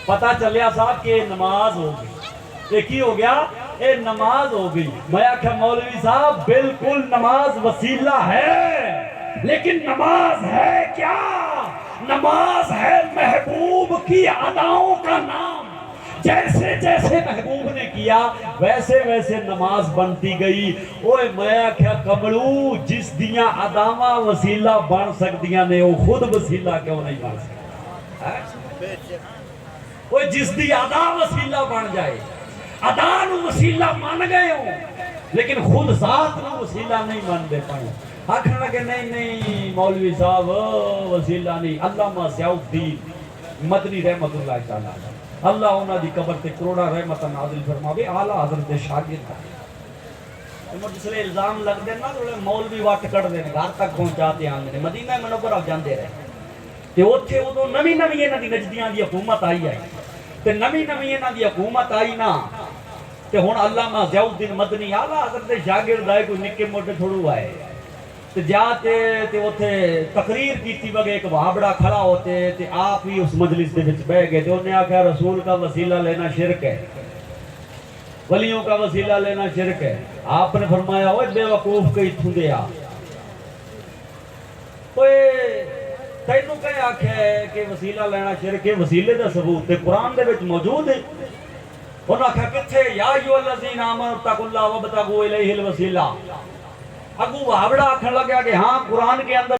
پتہ چلیا صاحب کہ نماز ہو گئی، یہ کی ہو گیا؟ اے نماز ہو گئی۔ میں آکھا مولوی صاحب بالکل نماز وسیلہ ہے، لیکن نماز ہے کیا؟ نماز ہے محبوب کی اداؤں کا نام، جیسے جیسے محبوب نے کیا ویسے ویسے نماز بنتی گئی۔ اوے میں آکھیا کملو جس دیاں اداواں وسیلہ بن سکدیاں نے وہ خود وسیلہ کیوں نہیں بن سکتا؟ اوے جس دی ادا وسیلہ بن جائے، ادا نو وسیلہ مان گئے ہو لیکن خود ذات نو وسیلہ نہیں مانتے پائے۔ آخر لگے نہیں نہیں مولوی صاحب وسیلہ نہیں۔ علامہ ضیاء الدین مدنی رحمت اللہ تعالیٰ، اللہ انہاں دی قبر تے کروڑا رحمت نازل فرماوے، اعلیٰ حضرت شاگرد ہے۔ جس لئے الزام لگ دے نا مولوی وٹ کٹ دے گھر تک پہنچاتے آندے، مدینہ منورہ جاندے رہے تے اوتھے ادوں نویں نویں انہاں دی نجدیاں دی حکومت آئی ہے تے نویں نویں انہاں دی حکومت آئی نا تے ہن علامہ ضیاء الدین مدنی اعلیٰ حضرت شاگرد ہے، کوئی نکے موٹے تھوڑو آئے تے جاتے تے اوتھے تقریر کیتی وگے ایک وہابڑا کھڑا ہوتے تے آپ ہی اس مجلس دے وچ بیٹھ گئے تے انہوں نے آکھا رسول کا وسیلہ لینا شرک ہے، ولیوں کا وسیلہ لینا شرک ہے۔ آپ نے فرمایا اوے بے وقوف کئی تھندے آ، اوے تینوں کہے آکھا ہے کہ وسیلہ لینا شرک ہے؟ وسیلے دا ثبوت تے قرآن دے وچ موجود ہے۔ انہوں نے آکھا کتھے؟ یا ایھا الذین آمنوا اتقوا اللہ وابتغوا الیہ الوسیلہ۔ اگو وہابڑا آکھن لگا کہ ہاں قرآن کے اندر